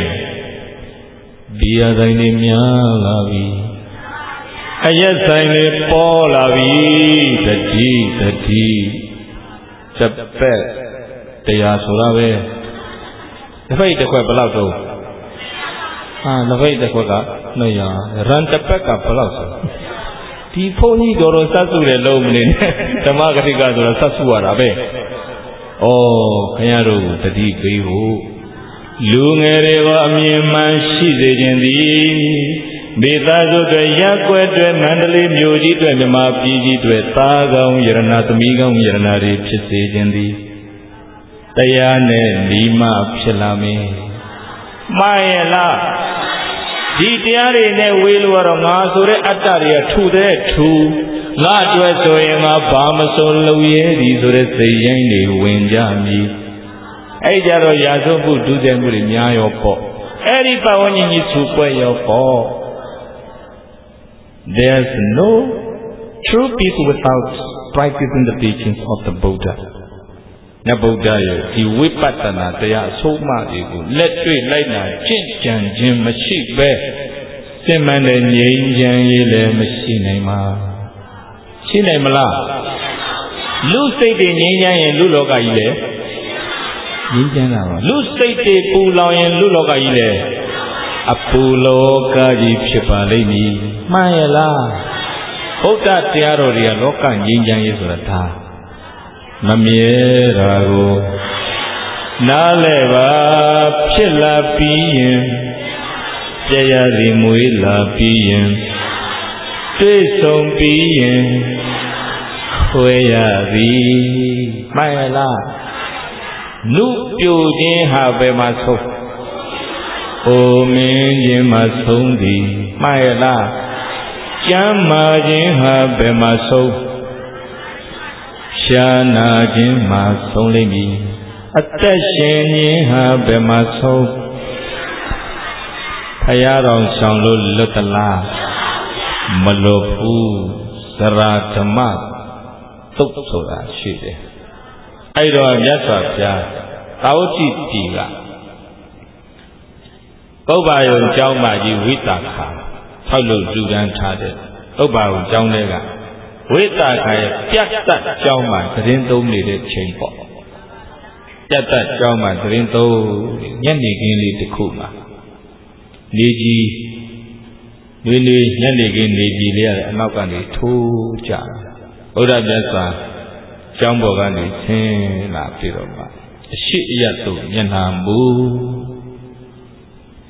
ဒီရဆိုင်တွေများလာပြီအရက်ဆိုင်တွေပေါ်လာပြီတတိစပက်တရားဆိုတာပဲတစ်ဖိတ်တစ်ခွက်ဘယ်လောက်တော့တစ်ဖိတ်တစ်ခွက်က200ရန်တစ်ပက်ကဘယ်လောက်ဆိုဒီဘုန်းကြီးတော်စတ်စုတယ်လုံးမနေနဲ့ဓမ္မဂတိကဆိုတာစတ်စုရတာပဲဩခင်ဗျားတို့တတိပေးဖို့လူငယ်တွေကအမြင်မှန်ရှိစေခြင်းသည်မိသားစုတွေရက်ွက်တွေမန္တလေးမြို့ကြီးတွေမြမပြည်ကြီးတွေသားကောင်းယရဏသမီးကောင်းယရဏတွေဖြစ်စေခြင်းသည်တရားနဲ့ဒီမှဖြစ်လာမင်းမှားရဲ့လားဒီတရားတွေနဲ့ဝေးလို့တော့ငါဆိုတဲ့အတ္တတွေကထူတဲ့ထူ ငါအတွက်ဆိုရင်ငါဘာမဆိုလုပ်ရဲသည်ဆိုတဲ့စိတ်ရင်းတွေဝင်ကြမည်အဲ့ကြတော့ရာဇဝမှုဒုစရိုက်မှုတွေများရောပေါ့အဲ့ဒီပတ်ဝန်းကျင်ကြီးဆူပွဲရောပေါ့ There's no true peace without practicing the teachings of the Buddha မြတ်ဗုဒ္ဓရဲ့ဒီဝိပဿနာတရားအဆုံးအမတွေကိုလက်တွေ့လိုက်နာကျင့်ကြံခြင်းမရှိပဲစင်မှန်တဲ့ငြိမ်းချမ်းရေးလည်းမရှိနိုင်ပါရှိနိုင်မလားလူစိတ်တွေငြိမ်းချမ်းရင်လူလောကကြီးလည်းငြိမ်းချမ်းတာပါလူစိတ်တွေပူလောင်ရင်လူလောကကြီးလည်းအပူလောကကြီးဖြစ်ပါလိမ့်မည်မှန်ရဲ့လားဘုရားတရားတော်တွေကလောကငြိမ်းချမ်းရေးဆိုတာဒါမမြဲတာကိုနားလဲပါဖြစ်လာပြီးရင်ကြရသည်မွေးလာပြီးရင်တွေ့ဆုံပြီးရင်ခွဲရသည်မှန်ရဲ့လားလူပြိုခြင်းဟာဘယ်မှာဆုံးအိုမင်းခြင်းမှာဆုံးသည်မှန်ရဲ့လားကျမ်းမာခြင်းဟာဘယ်မှာဆုံးရှားနာခြင်းမှာဆုံးလိမ့်မည်အသက်ရှင်ခြင်းဟာဘယ်မှာဆုံးဖရာတော်ဆောင်လို့လွတ်သလားမလွတ်ဘူးသရဓမ္မသုတ်ဆိုတာရှိတယ်အဲ့တော့မြတ်စွာဘုရားတာဝတိတီကပုဗ္ဗာယုံကျောင်းမကြီးဝိတာခာဆောက်လို့လူတန်းထားတဲ့ပုဗ္ဗာယုံကျောင်းတွေကဝိတာခာရဲ့ပြတ်တတ်ကျောင်းမှာသတင်းသုံးနေတဲ့ချိန်ပေါ့ပြတ်တတ်ကျောင်းမှာသတင်းသုံးညနေခင်းလေးတစ်ခုမှာနေကြီးနွေနေညနေခင်းနေကြီးလေးရတဲ့အနောက်ကနေထိုးကြဘုရားမြတ်စွာကျောင်းပေါ်ကနေဆင်းလာပြီးတော့မှအရှိအယတ်သို့မျက်နှာမူ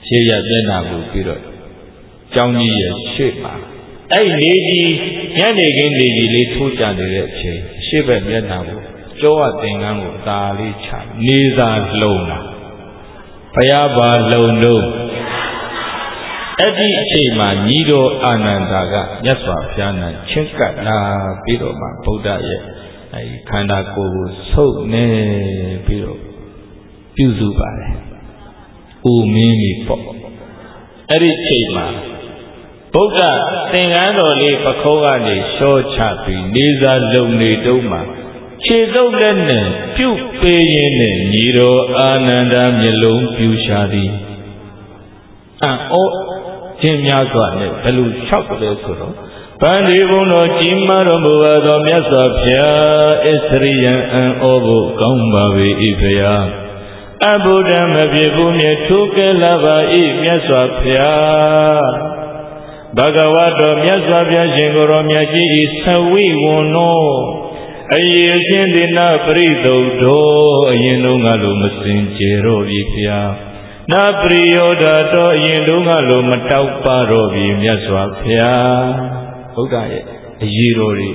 ရှေ့ရမျက်နှာမူပြီးတော့ကျောင်းကြီးရဲ့ရှေ့မှာအဲ့နေကြီးညနေခင်းနေကြီးလေးထိုးကြနေတဲ့အချိန်ရှေ့ဘက်မျက်နှာမူကျောဝသင်္ကန်းကိုသာလေးချနေသာလုံလာဘုရားပါလုံလို့အဲ့ဒီအချိန်မှာညီတော်အာနန္ဒာကမြတ်စွာဘုရားနဲ့ချင်းကပ်လာပြီးတော့မှဗုဒ္ဓရဲ့အဲဒီခန္ဓာကိုယ်ကိုဆုပ်နေပြီးတော့ပြုစုပါတယ်။ဦးမင်းကြီးပေါ့အဲ့ဒီအချိန်မှာဗုဒ္ဓသင်္ကန်းတော်လေးပခုံးကနေရှော့ချပြီးနေစာလုံနေတုံးမှာခြေစုပ်လက်နဲ့ပြုတ်ပေးရင်းနဲ့ညီတော်အာနန္ဒာမျက်လုံးပြူရှာသည်အော်ခြင်းများစွာနဲ့ဘယ်လိုလျှောက်တယ်ဆိုတော့ဗန္ဒီဘုံတော်ကြီးမားတော်မူသောမြတ်စွာဘုရားဣသရိယံအံ့ဩဖို့ကောင်းပါ၏ဘုရားအဘုဒ္ဓမဖြစ်ဘူးမြတ်ထိုးကဲလာပါ၏မြတ်စွာဘုရားဘဂဝါတော်မြတ်စွာဘုရားရှင်ကိုယ်တော်မြတ်ကြီးဤသဝိဝန္နောအယေရှင်တိနာပရိသုဒ္ဓောအရင်တုန်းကလိုမစင်ကြယ်တော့ပြီဘုရားနာပရိယောဓာတော်အရင်တုန်းကလိုမတောက်ပါတော့ပြီမြတ်စွာဘုရားဘုရားရဲ့အရေးတော်တွေ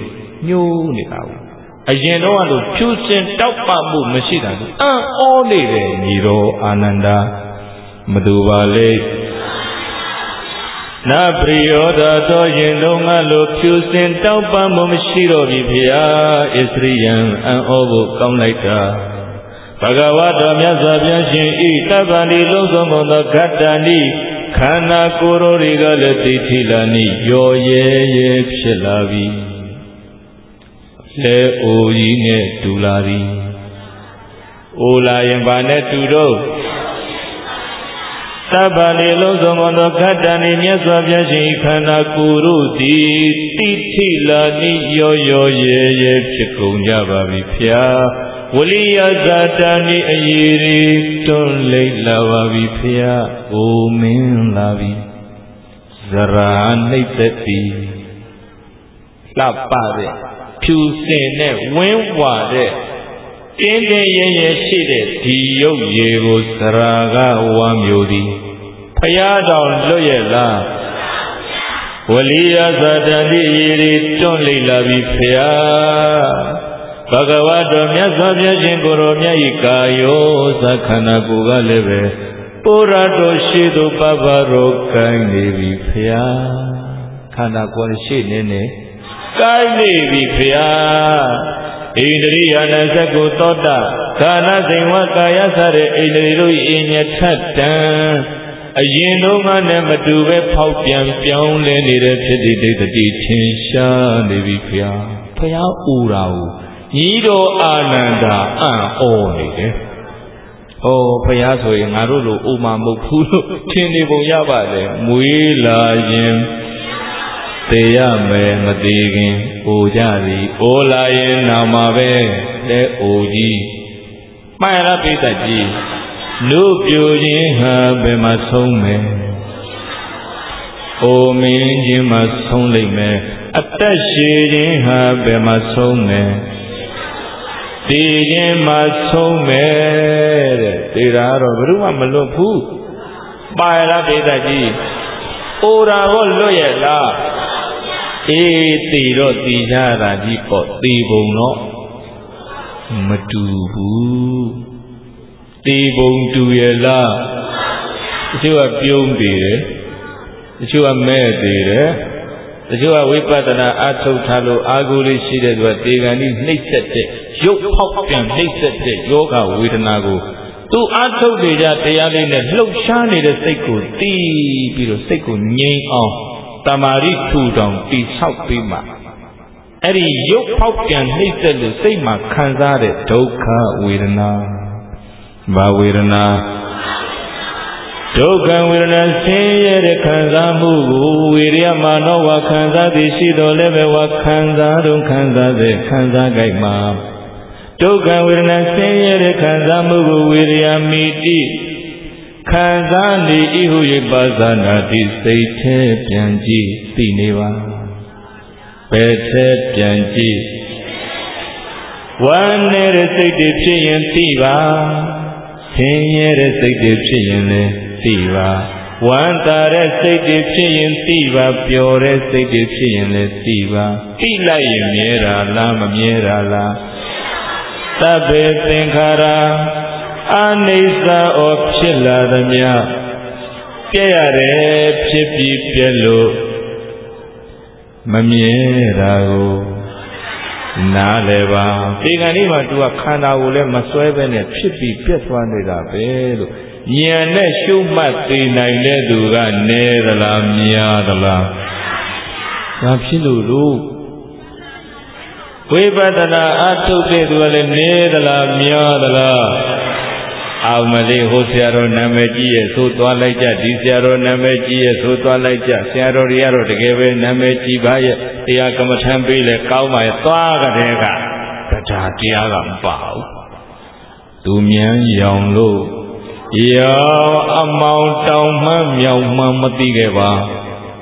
ညှိုးနေတာဘူးအရင်တော့ကလိုဖြူစင်တောက်ပမှုမရှိတာဘူးအံ့ဩနေတဲ့ညီတော်အာနန္ဒာမတူပါလေနာပရိယောဓာတော်ရင်တုန်းကလိုဖြူစင်တောက်ပမှုမရှိတော့ပြီဖေဟာဣသရိယံအံ့ဩဖို့ကောင်းလိုက်တာဘဂဝါတော်မြတ်စွာဘုရားရှင်ဤတပ္ပန္တိလုံးစုံသောဂတ္တဏိခန္ဓာကိုယ်တော်တွေကလည်းသိထိလာနိရောရဲရဲဖြစ်လာပြီလဲအိုကြီးနဲ့တူလာသည်အိုလာရင်ဘာနဲ့တူတော့တပ္ပန္တိလုံးစုံသောဂတ္တဏိမြတ်စွာဘုရားရှင်ခန္ဓာကိုယ်တို့သည်သိထိလာနိရောရောရဲရဲဖြစ်ကုန်ကြပါပြီဖျားဝလိယဇာတဏိအယေရီတွန်းလိမ့်လာပါပြီဖျားအိုမင်းလာပြီဇရာနှိမ့်သက်သည်လှပတဲ့ဖြူစင်တဲ့ဝင်းဝါတဲ့တင်းတင်းရဲရဲရှိတဲ့ဒီရုပ်ရည်ကိုဇရာကဝမ်းမျိုးသည်ဖျားတော်လွတ်ရဲ့လားဝလိယဇာတဏိအယေရီတွန်းလိမ့်လာပြီဖျားဘဂဝါတော်မြတ်စွာဘုရားရှင်ကိုယ်တော်မြတ်ဤကာယောသခန္ဓာကိုယ်ကလည်းပဲပုရတော်ရှိသူပပရောကိုင်းနေပြီဖျားခန္ဓာကိုယ်ရှိနေ ကိုင်းနေပြီဖေဟာဣန္ဒြိယနာစကုသောတာကာနစိန်ဝကာယစတဲ့ဣန္ဒြေတို့အင်းညထက်တံအရင်တုန်းကနဲ့မတူပဲဖောက်ပြန်ပြောင်းလဲနေတဲ့ဖြစ်တည်ဒိဋ္ဌိထင်ရှားနေပြီဖေဟာဖះဥရာဟုညီတော်အာနန္ဒာအံ့ဩနေတယ်။ဩဖះဆိုရင်ငါတို့လိုဥမာမဟုတ်ဘူးလို့ထင်နေပုံရပါတယ်။မွေးလာရင်သေရမယ်မသေးခင်အိုကြသည်အိုလာရင်နာမှာပဲလဲအိုကြီးမှန်လားပိဋကကြီးလူပြိုခြင်းဟာဘယ်မှာဆုံးမယ်အိုမင်းခြင်းမှာဆုံးလိမ့်မယ်အသက်ရှည်ခြင်းဟာဘယ်မှာဆုံးမယ်ဒီခြင်းမှာဆုံးမယ်တဲ့ဒီဒါတော့ဘယ်သူမှမလွတ်ဘူးပါရလားပိဋကကြီးအိုတာကိုလွတ်ရဲ့လားအေးတီတော့တီကြတာကြီးပေါ့တီပုံတော့မတူဘူးတီပုံတူရဲ့လားတချို့ကပြုံးတည်တယ်တချို့ကမဲ့တည်တယ်တချို့ကဝိပဿနာအထုတ်ထားလို့အာဟုလေးရှိတဲ့သူကတေဂန်ကြီးနှိမ့်ဆက်တဲ့ရုပ်ဖောက်ပြန်နှိမ့်ဆက်တဲ့ယောဂဝေဒနာကိုသူအထုတ်နေကြတရားလေးနဲ့လှုပ်ရှားနေတဲ့စိတ်ကိုတီးပြီးတော့စိတ်ကိုငြိမ်အောင်တမာရိထူတောင်တိဆောက်ပြီးမှအဲ့ဒီရုပ်ဖောက်ပြန်နှိမ့်ဆက်လို့စိတ်မှာခံစားတဲ့ဒုက္ခဝေဒနာဘာဝေဒနာဒုက္ခဝေဒနာဆင်းရဲတဲ့ခံစားမှုကိုဝေရမနောဝခံစားသည်ရှိတော်လည်းပဲဝခံစားတုံခံစားတဲ့ခံစားကြိုက်မှာဒုက္ခဝေဒနာဆင်းရဲတဲ့ခံစားမှုကိုဝေရမိတိခံစားနေဤဟု၍ပါဇာနာတိစိတ်ထဲပြန်ကြည့်သိနေပါဘယ်ထဲပြန်ကြည့်ဝမ်းနေတဲ့စိတ်တွေဖြစ်ရင်သိပါဆင်းရဲတဲ့စိတ်တွေဖြစ်ရင်လည်းသိပါဝမ်းသာတဲ့စိတ်တွေဖြစ်ရင်သိပါပျော်တဲ့စိတ်တွေဖြစ်ရင်လည်းသိပါသိလိုက်ရင်မြဲတာလားမမြဲတာလားသဗ္ဗေသင်္ခါရအနိစ္စဩဖြစ်လာသည်များပြည့်ရတယ်ဖြစ်ပြီးပြည့်လို့မမြဲတာကိုနားလည်းပါဒီကနေ့မှသူကခန္ဓာကိုလည်းမစွဲပဲနဲ့ဖြစ်ပြီးပြည့်သွားနေတာပဲလို့ဉာဏ်နဲ့ရှုမှတ်သိနိုင်တဲ့သူကနေသလားများသလားဒါဖြစ်လို့ဝိပဿနာအထုတ်တဲ့သူကလည်းနေသလားများသလားအောင်မလေးဟိုဆရာတော်နာမည်ကြီးရဲ့သို့သွားလိုက်ကြဒီဆရာတော်နာမည်ကြီးရဲ့သို့သွားလိုက်ကြဆရာတော်တွေကတော့တကယ်ပဲနာမည်ကြီးပါရဲ့တရားကမ္မထမ်းပေးလဲကောင်းပါရဲ့သွားကြတဲ့ကတရားတရားကမပါဘူးသူမြန်ရောင်လို့ရောအမောင်တောင်မှမြောင်မှမသိခဲ့ပါ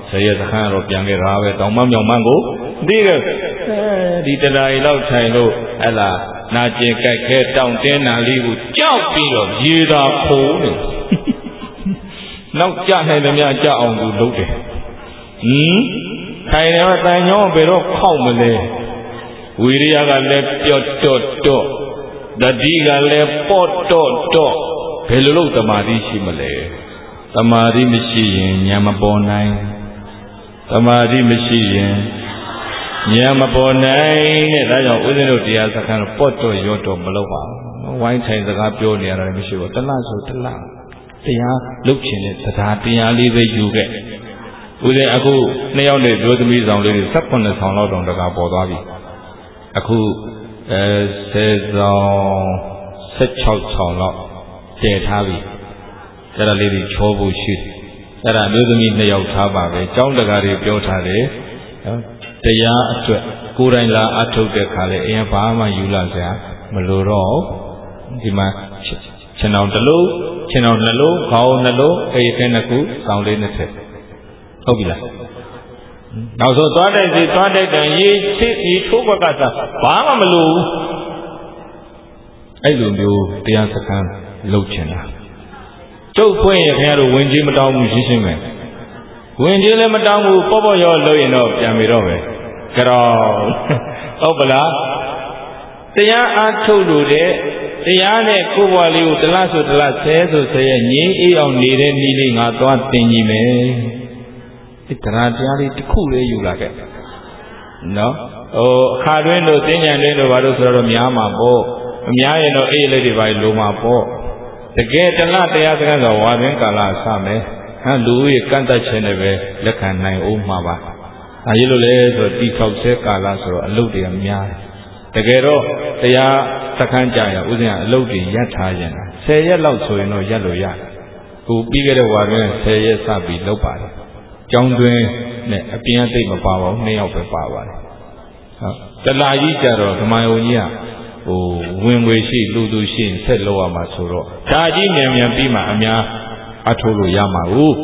ဆရာသခန်းတော့ပြန်ခဲ့တာပဲတောင်မှမြောင်မှကိုသိခဲ့ဒီတရားရီလောက်ထိုင်လို့ဟဲ့လားနာကျင်ကြိုက်ခဲတောင့်တင်းနာလေးကိုကြောက်ပြီးတော့ရေသာဖိုးနေနောက်ကြနိုင်တယ်များကြအောင်သူလုပ်တယ်ထိုင်တယ်တန်ညောဘယ်တော့ခောက်မလဲဝိရိယကလည်းပျော့တော့တတိကလည်းပေါ့တော့ဘယ်လိုလုပ်သမာဓိရှိမလဲသမာဓိမရှိရင်ဉာဏ်မပေါ်နိုင်သမာဓိမရှိရင်ဉာဏ်မပေါ်နိုင်တဲ့ဒါကြောင့်ဦးဇင်းတို့တရားစခန်းတော့ပေါ့တော့ရော့တော့မလုပ်ပါဘူးဝိုင်းထိုင်စကားပြောနေရတာလည်းမရှိဘူးတလားဆိုတလားတရားလုတ်ချင်တဲ့တရားလေးပဲယူခဲ့ဦးဇင်းအခုနှစ်ယောက်နဲ့ပြောသမီးဆောင်လေးတွေ18ဆောင်လောက်တောင်တကားပေါ်သွားပြီအခု10ဆောင်16ဆောင်လောက်တည်ထားပြီအဲ့ဒါလေးတွေချောဖို့ရှိအဲ့ဒါမျိုးသမီးနှစ်ယောက်ထားပါပဲကျောင်းတကားတွေပြောထားတယ်တရားအတွက်ကိုယ်တိုင်လာအထုတ်တဲ့ခါလေအရင်ဘာမှယူလာစရာမလိုတော့ဒီမှာခြေနှောင်တစ်လုံးခြေနှောင်နှလုံးခေါင်းနှလုံးအိတ်ခဲနှစ်ခုစောင်းလေးနှစ်ထပ်ဟုတ်ပြီလားနောက်ဆုံးသွားတိုက်စီသွားတိုက်တယ်ရေချစ်ရေထိုးဘက်ကစားဘာမှမလိုဘူးအဲ့လိုမျိုးတရားစခန်းလုပ်ချင်တာကျုပ်ဖွင့်ရင်ခင်ဗျားတို့ဝင်ကြီးမတောင်းဘူးရှင်းရှင်းပဲဝင်ကြီးလည်းမတောင်းဘူးပေါ့ရောလုပ်ရင်တော့ပြန်ပြီတော့ပဲကြတော့ဟုတ်ပလားတရားအားထုတ်လို့တဲ့တရားနဲ့ကိုယ်ဘဝလေးကိုတလားဆိုတလားဆဲဆိုဆဲရဲ့ငြိမ်းအေးအောင်နေတဲ့နည်းလေးငါသွားသင်ကြည့်မယ်ဒီတရားလေးတစ်ခုလေးယူလာခဲ့ နော်အခါတွင်းတို့တင်းကြံတွင်းတို့ဘာလို့ဆိုတော့များမှာပေါ့အများရင်တော့အေးလေးတွေပါလိုမှာပေါ့တကယ်တလားတရားစကားဆိုဝါတွင်းကာလစမယ်လူဦးရေကန့်သက်ခြင်းနဲ့ပဲလက်ခံနိုင်အောင်မှာပါဒါရလို့လဲဆိုတီထောက်ဆဲကာလဆိုတော့အလုပ်တွေများတကယ်တော့တရားစခန်းကြရဥစဉ်အလုပ်တွေရပ်ထားရင်10ရက်လောက်ဆိုရင်တော့ရပ်လို့ရတယ်ခုပြီးခဲ့တဲ့ဝါတွင်း10ရက်စပြီးလုပ်ပါတယ်ကျောင်းတွင်းနဲ့အပြင်အသိမပါပါဘူး2ယောက်ပဲပါပါတယ်ဟုတ်တလာကြီးကြတော့ဓမ္မယုံကြီးကဝင်ငွေရှိလူသူရှိဆက်လောက်ရမှာဆိုတော့ဒါကြီးမြန်မြန်ပြီးမှအများအထိုးလို့ရမှာဟုတ်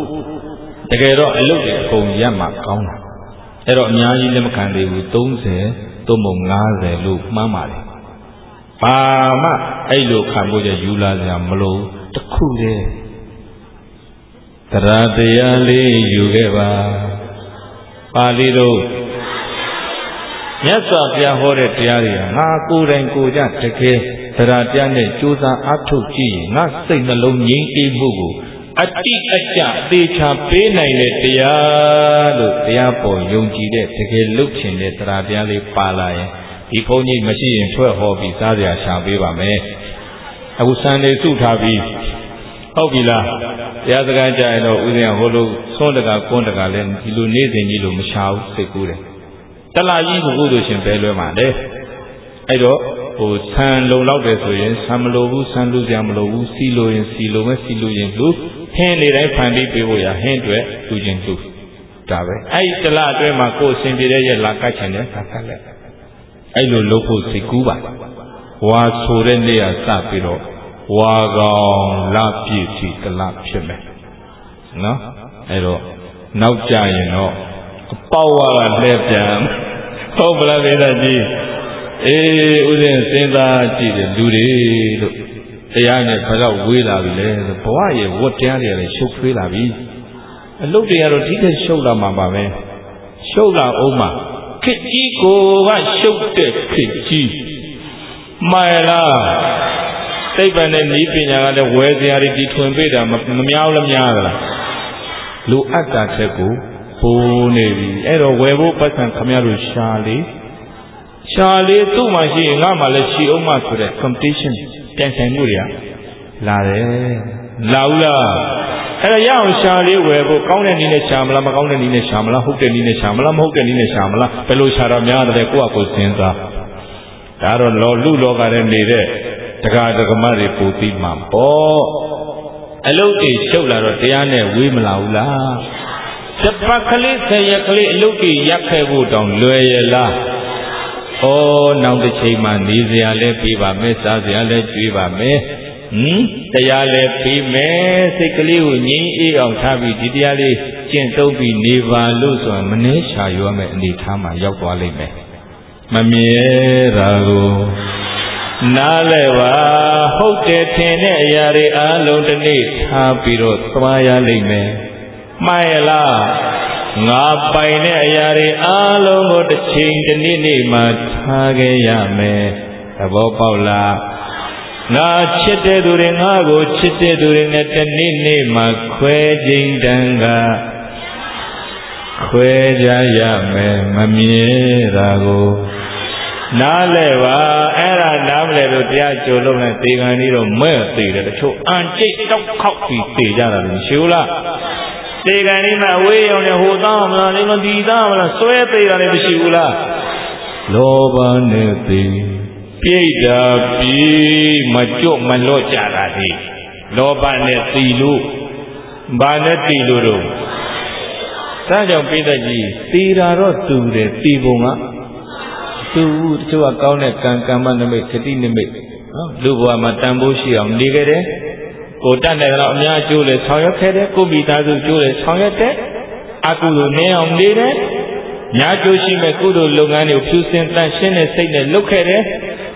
တကယ်တော့အလုပ်တွေအကုန်ရပ်မှာကောင်းတာအဲ့တော့အများကြီးလက်မခံသေးဘူး30သို့မဟုတ်50လို့မှန်းပါတယ်ဘာမှအဲ့လိုခံဖို့ကြယူလာစရာမလိုတခုတည်းတရားတရားလေးယူခဲ့ပါပါဠိတော်မြတ်စွာဘုရားဟောတဲ့တရားတွေကငါကိုယ်တိုင်ကိုယ်ကြတကယ်တရားတရားနဲ့ကြိုးစားအားထုတ်ကြည့်ရင်ငါစိတ်နှလုံးငြိမ်းအေးမှုကိုအတိအကျသေချာပေးနိုင်တဲ့တရားလို့တရားပေါ်ယုံကြည်တဲ့တကယ်လုပ်ချင်တဲ့တရားတရားလေးပါလာရင်ဒီဘုန်းကြီးမရှိရင်ထွက်ဟောပြီးစားစရာရှာပေးပါမယ်အခုစံနေစုထားပြီးဟုတ်ပြီလားတရားစကားကြရင်တော့ဥစဉ်ဟိုလိုသွန်းတကာကွန်းတကာလည်းဒီလိုနေ့စဉ်ကြီးလိုမရှာဘူးစိတ်ကူးတယ်တလာကြီးကိုဥဒ္ဒရှင်ပဲလွဲမှာလေအဲ့တော့ဆံလုံလောက်တယ်ဆိုရင်ဆံမလိုဘူးဆံလူကြမလိုဘူးစီလိုရင်စီလိုမဲ့စီလိုရင်လူဟင်းနေတိုင်းဖန်ပြီးပေးဖို့ရဟင်းတွေလူချင်းလူဒါပဲအဲ့တလအတွင်းမှာကိုယ်အစဉ်ပြေတဲ့ရက်လာကတ်ချင်တယ်ဒါကလည်းအဲ့လိုလုပ်ဖို့စိတ်ကူးပါဝါဆိုတဲ့နေ့ကစပြီးတော့ဝါကောင်လပြည့်စီတလဖြစ်မယ်နော်အဲ့တော့နောက်ကြရင်တော့အပေါက်ဝါကလှည့်ပြန်ဟုတ်ပလားဒေသကြီးဥစဉ်စဉ်းစားကြည့်တယ်လူတွေလို့တရားနဲ့ဘယ်တော့ဝေးလာပြီလဲဘဝရဲ့ဝတ်တရားတွေလည်းရှုပ်ထွေးလာပြီအလုပ်တွေကတော့ဒီထက်ရှုပ်လာမှာပါပဲရှုပ်လာအောင်မှာခစ်ကြီးကိုကရှုပ်တဲ့ခစ်ကြီးမှန်လားသိပ္ပံနဲ့ဤပညာကလည်းဝယ်စရာတွေတီထွင်ပေးတာမများလည်းများသလားလူအပ်တာတဲ့ကိုပိုးနေပြီအဲ့တော့ဝယ်ဖို့ပတ်စံခမရတို့ရှာလေသူ့မှာရှိရင်ငါမှလည်းရှိအောင်မှဆိုတဲ့ competition ပြန်ဆိုင်မှုတွေကလာတယ်လာဘူးလားအဲ့တော့ရအောင်ရှာလေးဝယ်ဖို့ကောင်းတဲ့နည်းနဲ့ရှာမလားမကောင်းတဲ့နည်းနဲ့ရှာမလားဟုတ်တဲ့နည်းနဲ့ရှာမလားမဟုတ်တဲ့နည်းနဲ့ရှာမလားဘယ်လိုရှာတော့များတယ်ကိုယ့်အကိုစဉ်းစားဒါတော့လူလောကထဲနေတဲ့တရားဓမ္မတွေပူပြီးမှပေါ့အလုတ်တွေရှုပ်လာတော့တရားနဲ့ဝေးမလာဘူးလားတပတ်ကလေး10ရက်ကလေးအလုတ်တွေရက်ခဲ့ဖို့တောင်လွယ်ရလားနောက်တစ်ချိန်မှနေစရာလည်းပြီးပါမယ်စားစရာလည်းကျွေးပါမယ်တရားလည်းပြီးမယ်စိတ်ကလေးကိုငြိမ်းအေးအောင်ထားပြီးဒီတရားလေးကျင့်သုံးပြီးနေပါလို့ဆိုရင်မနှဲရှာရွယ်မဲ့အနေထားမှာရောက်သွားလိမ့်မယ်မမြဲတာကိုနားလဲပါဟုတ်တယ်ထင်တဲ့အရာတွေအားလုံးတစ်နေ့ထားပြီးတော့သွားရလိမ့်မယ်မှန်ရလားငါပိုင်တဲ့အရာတွေအားလုံးကိုတစ်ချိန်တစ်နေ့မှထားခဲ့ရမယ်သဘောပေါက်လားငါချစ်တဲ့သူတွေငါကိုချစ်တဲ့သူတွေနဲ့တစ်နေ့မှခွဲခြင်းတန်ကခွဲကြရမယ်မမြဲတာကိုနားလဲပါအဲ့ဒါနားမလဲလို့တရားကြိုလို့နဲ့သေခံလေးတော့မဲ့သေးတယ်တချို့အန်ကျိတ်တောက်ခောက်ပြီးသေကြတာလို့ရှိဘူးလားသေခံလေးမှဝေးရောင်နဲ့ဟိုသားမလားလေးမဒီသားမလားဆွဲသေးတာလည်းမရှိဘူးလားလောဘနဲ့သေပြိတ္တာပြီးမကြွမလော့ကြတာဒီလောဘနဲ့သေလို့ဘာနဲ့သေလို့တော့ဒါကြောင့်ပိဋကကြီးသေတာတော့တူတယ်သေပုံကသူတချို့ကကောင်းတဲ့ကံကမ္မနမိတ်ခတိနမိတ်နော်လူဘဝမှာတန်ဖိုးရှိအောင်နေခဲ့တယ်ကိုတတ်တယ်တော့အများကျိုးလေဆောင်ရွက်ခဲ့တယ်ကိုမိသားစုကျိုးလေဆောင်ရွက်တယ်အကုသိုလ်နည်းအောင်နေတယ်ညာကျိုးရှိမဲ့ကုသိုလ်လုပ်ငန်းတွေကိုဖြူစင်တန်ရှင်းတဲ့စိတ်နဲ့လုပ်ခဲ့တယ်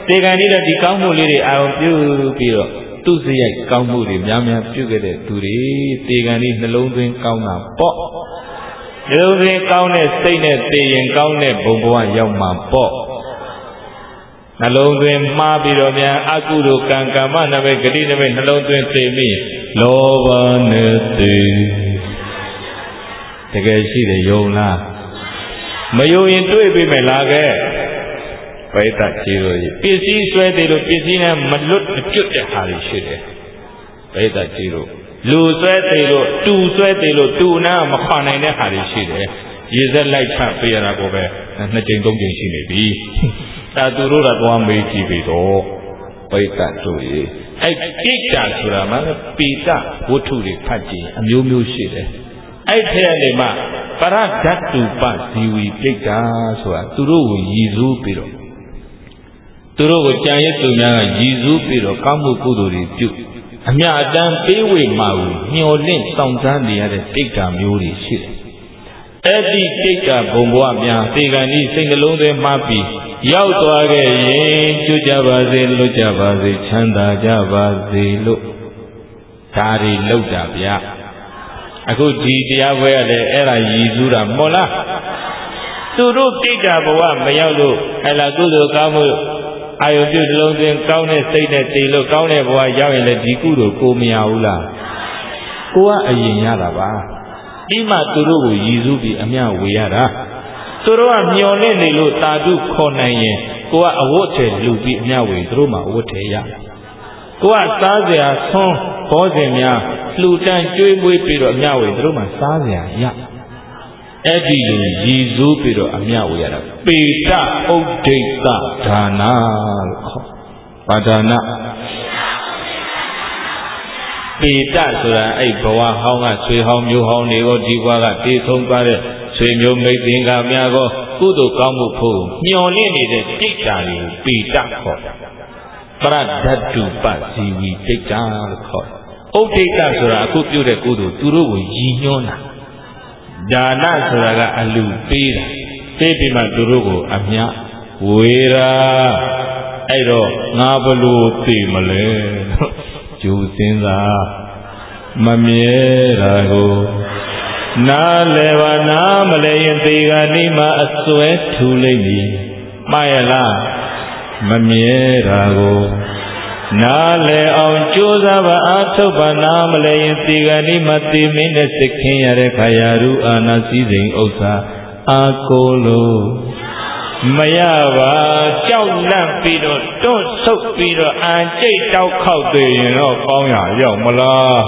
ဒီကံလေးတော့ဒီကောင်းမှုလေးတွေအာရုံပြုပြီးတော့သူ့စရိုက်ကောင်းမှုတွေများများပြုခဲ့တဲ့သူတွေဒီကံလေးနှလုံးသွင်းကောင်းတာပေါ့နှလုံးသွင်းကောင်းတဲ့စိတ်နဲ့သိရင်ကောင်းတဲ့ဘုံဘဝရောက်မှာပေါ့နှလုံးသွင်းမှားပြီးတော့များအကုသိုလ်ကံကမ္မနမိတ်ဂတိနမိတ်နှလုံးသွင်းသိမိလောဘနဲ့သိတကယ်ရှိတယ်ယုံလား မယုံရင်တွေ့ပြီမယ်လားကဲပရိသတ်ကြီးတို့ပစ္စည်းဆွဲတယ်လို့ပစ္စည်းနဲ့မလွတ်မကျွတ်တဲ့ဟာတွေရှိတယ်ပရိသတ်ကြီးတို့လူဆွဲတယ်လို့တူဆွဲတယ်လို့တူနာမခွာနိုင်တဲ့ဟာတွေရှိတယ်ရေစက်လိုက်ချပေးရတာကိုပဲ2ကြိမ်3ကြိမ်ရှိနေပြီဒါသူတို့ကသွားမေးကြည့်ပြီတော့ပရိသတ်တို့ရေအဲ့ကိတ္တဆိုတာမှပိတဝတ္ထုတွေဖတ်ကြည့်အမျိုးမျိုးရှိတယ်အဲ့ထဲကနေမှပရဒတ္တုပဇီဝီကိတ္တဆိုတာသူတို့ကိုရည်စူးပြီးတော့သူတို့ကိုကြံရည်သူများကရည်စူးပြီးတော့ကောင်းမှုကုသိုလ်တွေပြုအမြအတမ်းပေးဝေမှာကိုညှော်လင့်စောင့်စားနေရတဲ့ကိတ္တမျိုးတွေရှိတယ်အဲ့ဒီကိတ္တဘုံဘဝများသေကံဤစိတ်နှလုံးသွင်းမှပြီးရောက်သွားခဲ့ရင်ကျွတ်ကြပါစေလွတ်ကြပါစေချမ်းသာကြပါစေလို့ဒါတွေလောက်တာဗျာအခုဒီတရားပွဲရတယ်အဲ့ဒါရည်စူးတာမဟုတ်လားသူတို့ကိတ္တဘဝမရောက်လို့အဲ့လာကုသိုလ်ကောင်းမှုအာယုပြုနှလုံးသွင်းကောင်းတဲ့စိတ်နဲ့တည်လို့ကောင်းတဲ့ဘဝရောက်ရင်လည်းဒီကုသိုလ်ကိုမရဘူးလားကိုကအရင်ရတာပါဒီမှသူတို့ကိုရည်စူးပြီးအမျှဝေရတာသူတို့ကမျော်လင့်နေလို့တာတုခေါ်နိုင်ရင်ကိုကအဝတ်ထဲလူပြီးအမျှဝေသူတို့မှအဝတ်ထဲရကိုကစားစရာဆွန်းဘောဇင်များလှူတန်းကျွေးမွေးပြီးတော့အမျှဝေသူတို့မှစားစရာရအဲ့ဒီလိုရည်စူးပြီးတော့အမျှဝေရတာပေတဥဒိဋ္ဌဒါနာလို့ခေါ်ပါဒါနာပေတဆိုတာအဲ့ဘဝဟောင်းကဆွေဟောင်းမျိုးဟောင်းတွေကိုဒီဘဝကတည်ဆုံးသွားတဲ့ဆွေမျိုးမိတ်သင်္ကာများကိုကုသိုလ်ကောင်းမှုဖို့မျှော်လင့်နေတဲ့တိတ်တာတွေကိုပေတခေါ်ပရဒတ္တုပဇီဝီတိတ်တာလို့ခေါ်ဥဒိဋ္ဌဆိုတာအခုပြုတဲ့ကုသိုလ်သူတို့ကိုရည်ညွှန်းတာဒါနဆိုတာကအလူပေးတာပေးပြီးမှသူတို့ကိုအမြဝေရာအဲ့တော့ငါဘလို့သိမလဲကျူစင်းသာမမြဲတာကိုနားလဲပါနားမလဲရင်သေကနေ့မှအစွဲထူလိမ့်မည်မှားရလားမမြဲတာကိုနားလဲအောင်ကြိုးစားပါအားထုတ်ပါနားမလဲရင်သေကနေ့မှသေမင်းနဲ့စိတ်ခင်းရတဲ့ခါယာရုအာနာစည်းစိမ်ဥစ္စာအာကိုလို့မရပါကြောက်လန့်ပြီးတော့တွန့်ဆုတ်ပြီးတော့အန်ကျိတ်တောက်ခောက်သေးရင်တော့ကောင်းရရောက်မလား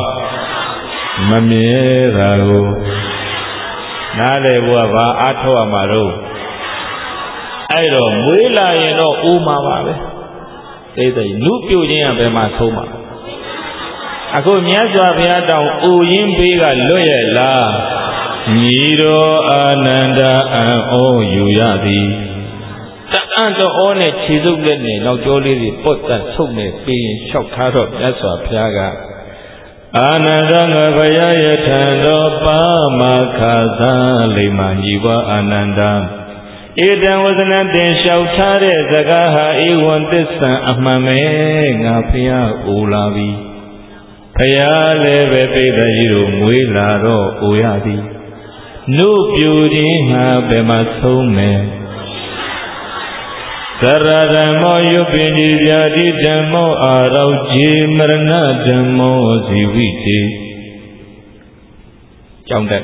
မမြဲတာကိုနားလေဘုရားဘာအားထုတ်ရမှာတော့အဲ့တော့မွေးလာရင်တော့အိုးမှာပါပဲသိတဲ့နုပြုတ်ခြင်းကဘယ်မှာဆုံးမှာအခုမြတ်စွာဘုရားတောင်အိုရင်းဘေးကလွတ်ရဲ့လားညီတော်အာနန္ဒအံ့ဩယူရသည်တအံ့တော်နဲ့ခြေစုပ်လက်နဲ့နောက်ကျောလေးတွေပုတ်တက်ဆုပ်နေပြီးရင်လျှောက်ထားတော့မြတ်စွာဘုရားကအာနန္ဒငါဘယယထံတော်ပါမခါသာလိမ္မာညီဝအာနန္ဒဧတံဝဇနတင်လျှောက်ထားတဲ့စကားဟာဧဝံသစ္ဆံအမှန်ပဲငါဘုရားအိုလာပြီဘုရားလည်းပဲပိဋကကြီးတို့မွေးလာတော့အိုရသည်နုပြူခြင်းဟာဘယ်မှာဆုံးမယ်သရဓမ္မောယုပိနိဗျာတိဓမ္မောအာရောဇေမရဏဓမ္မောဇီဝိတေကြောင်းတဲ့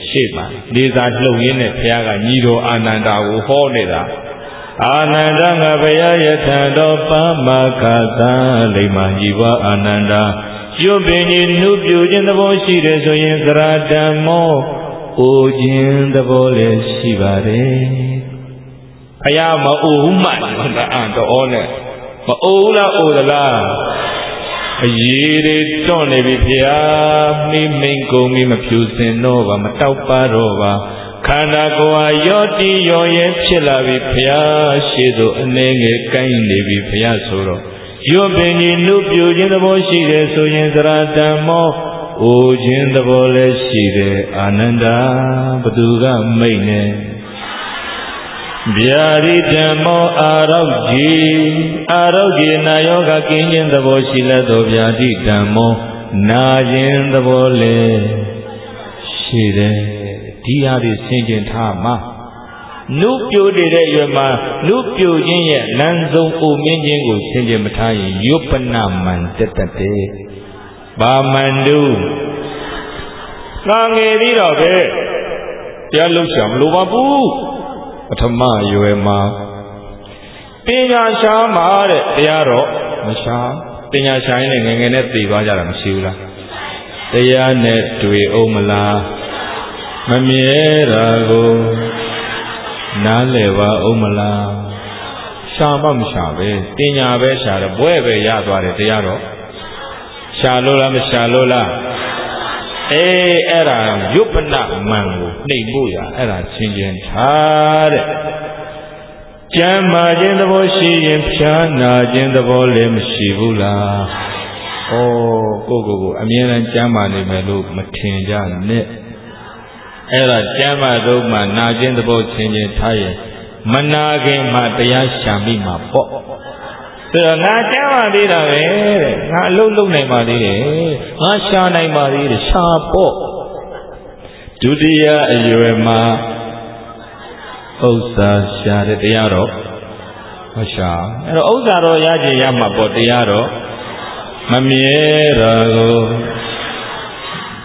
ရှေ့မှာလေးစားလှုပ်ရင်းနဲ့ဘုရားကညီတော်အာနန္ဒာကိုဟောနေတာအာနန္ဒငါဘုရားယထံတော်ပါမခါသာလိမ္မာညီဝအာနန္ဒာယုပိနိနုပြူခြင်းသဘောရှိတယ်ဆိုရင်သရဓမ္မောအိုခြင်းသဘောလည်းရှိပါတယ်ဘုရားမအိုဘူးမှန်တယ်အံ့တော်နဲ့မအိုဘူးလားအိုသလားအရေးတွေတွန့်နေပြီဘုရားမိမိန်ကုန်မိမဖြူစင်တော့ပါမတောက်ပါတော့ပါခန္ဓာကိုယ်ဟာရောတိရောရဲဖြစ်လာပြီဘုရားရှေ့သို့အနေငယ်ကိုင်းနေပြီဘုရားဆိုတော့ရွတ်ပင်ကြီးနုပြူခြင်းသဘောရှိတယ်ဆိုရင်သရဓမ္မောအိုခြင်းသဘောလည်းရှိတယ်အာနန္ဒာဘသူကမိတ်နေဗျာရိဓမ္မောအာရောဂေနာယောဂကင်းခြင်းသဘောရှိလက်သောဗျာတိဓမ္မောနာခြင်းသဘောလည်းရှိတယ်ဒီဟာတွေဆင်ခြင်ထားမှာနုပြိုတဲ့ရွယ်မှာနုပြိုခြင်းရဲ့လမ်းဆုံးအိုမင်းခြင်းကိုဆင်ခြင်မထားရင်ယုပနမန္တတတေဘာမန္တုငါငယ်ပြီးတော့ပဲတရားလှုပ်ရှားမလိုပါဘူး ပထမရွယ်မှာပညာရှားမှာတဲ့တရားတော့မရှားပညာရှားရင်ငယ်ငယ်နဲ့သိသွားကြတာမရှိဘူးလားတရားနဲ့တွေ့အောင်မလားမမြဲတာကိုနားလည်ပါအောင်မလားရှားမမရှားပဲပညာပဲရှားတယ်ဘွဲ့ပဲရသွားတယ်တရားတော့ရှားလို့လားမရှားလို့လားအဲ့ဒါယုပ္ပနမံကိုနှိမ်ဖို့ရအဲ့ဒါချင်းချင်းထားတဲ့ကျမ်းမာခြင်းသဘောရှိရင်ဖြာနာခြင်းသဘောလည်းမရှိဘူးလားကိုအမြဲတမ်းကျမ်းမာနေမယ်လို့မထင်ကြနဲ့အဲ့ဒါကျမ်းမာတော့မှနာခြင်းသဘောချင်းချင်းထားရင်မနာခင်မှတရားရှာမိမှာပေါ့ဆိုတော့ငါကျမ်းမာသေးတာပဲတဲ့ငါအလုပ်လုပ်နိုင်ပါသေးတယ်ငါရှာနိုင်ပါသေးတယ်ရှာပေါ့ဒုတိယအရွယ်မှာဥစ္စာရှာတဲ့တရားတော့မရှာအဲ့တော့ဥစ္စာတော့ရခြင်းရမှာပေါ့တရားတော့မမြဲတာကို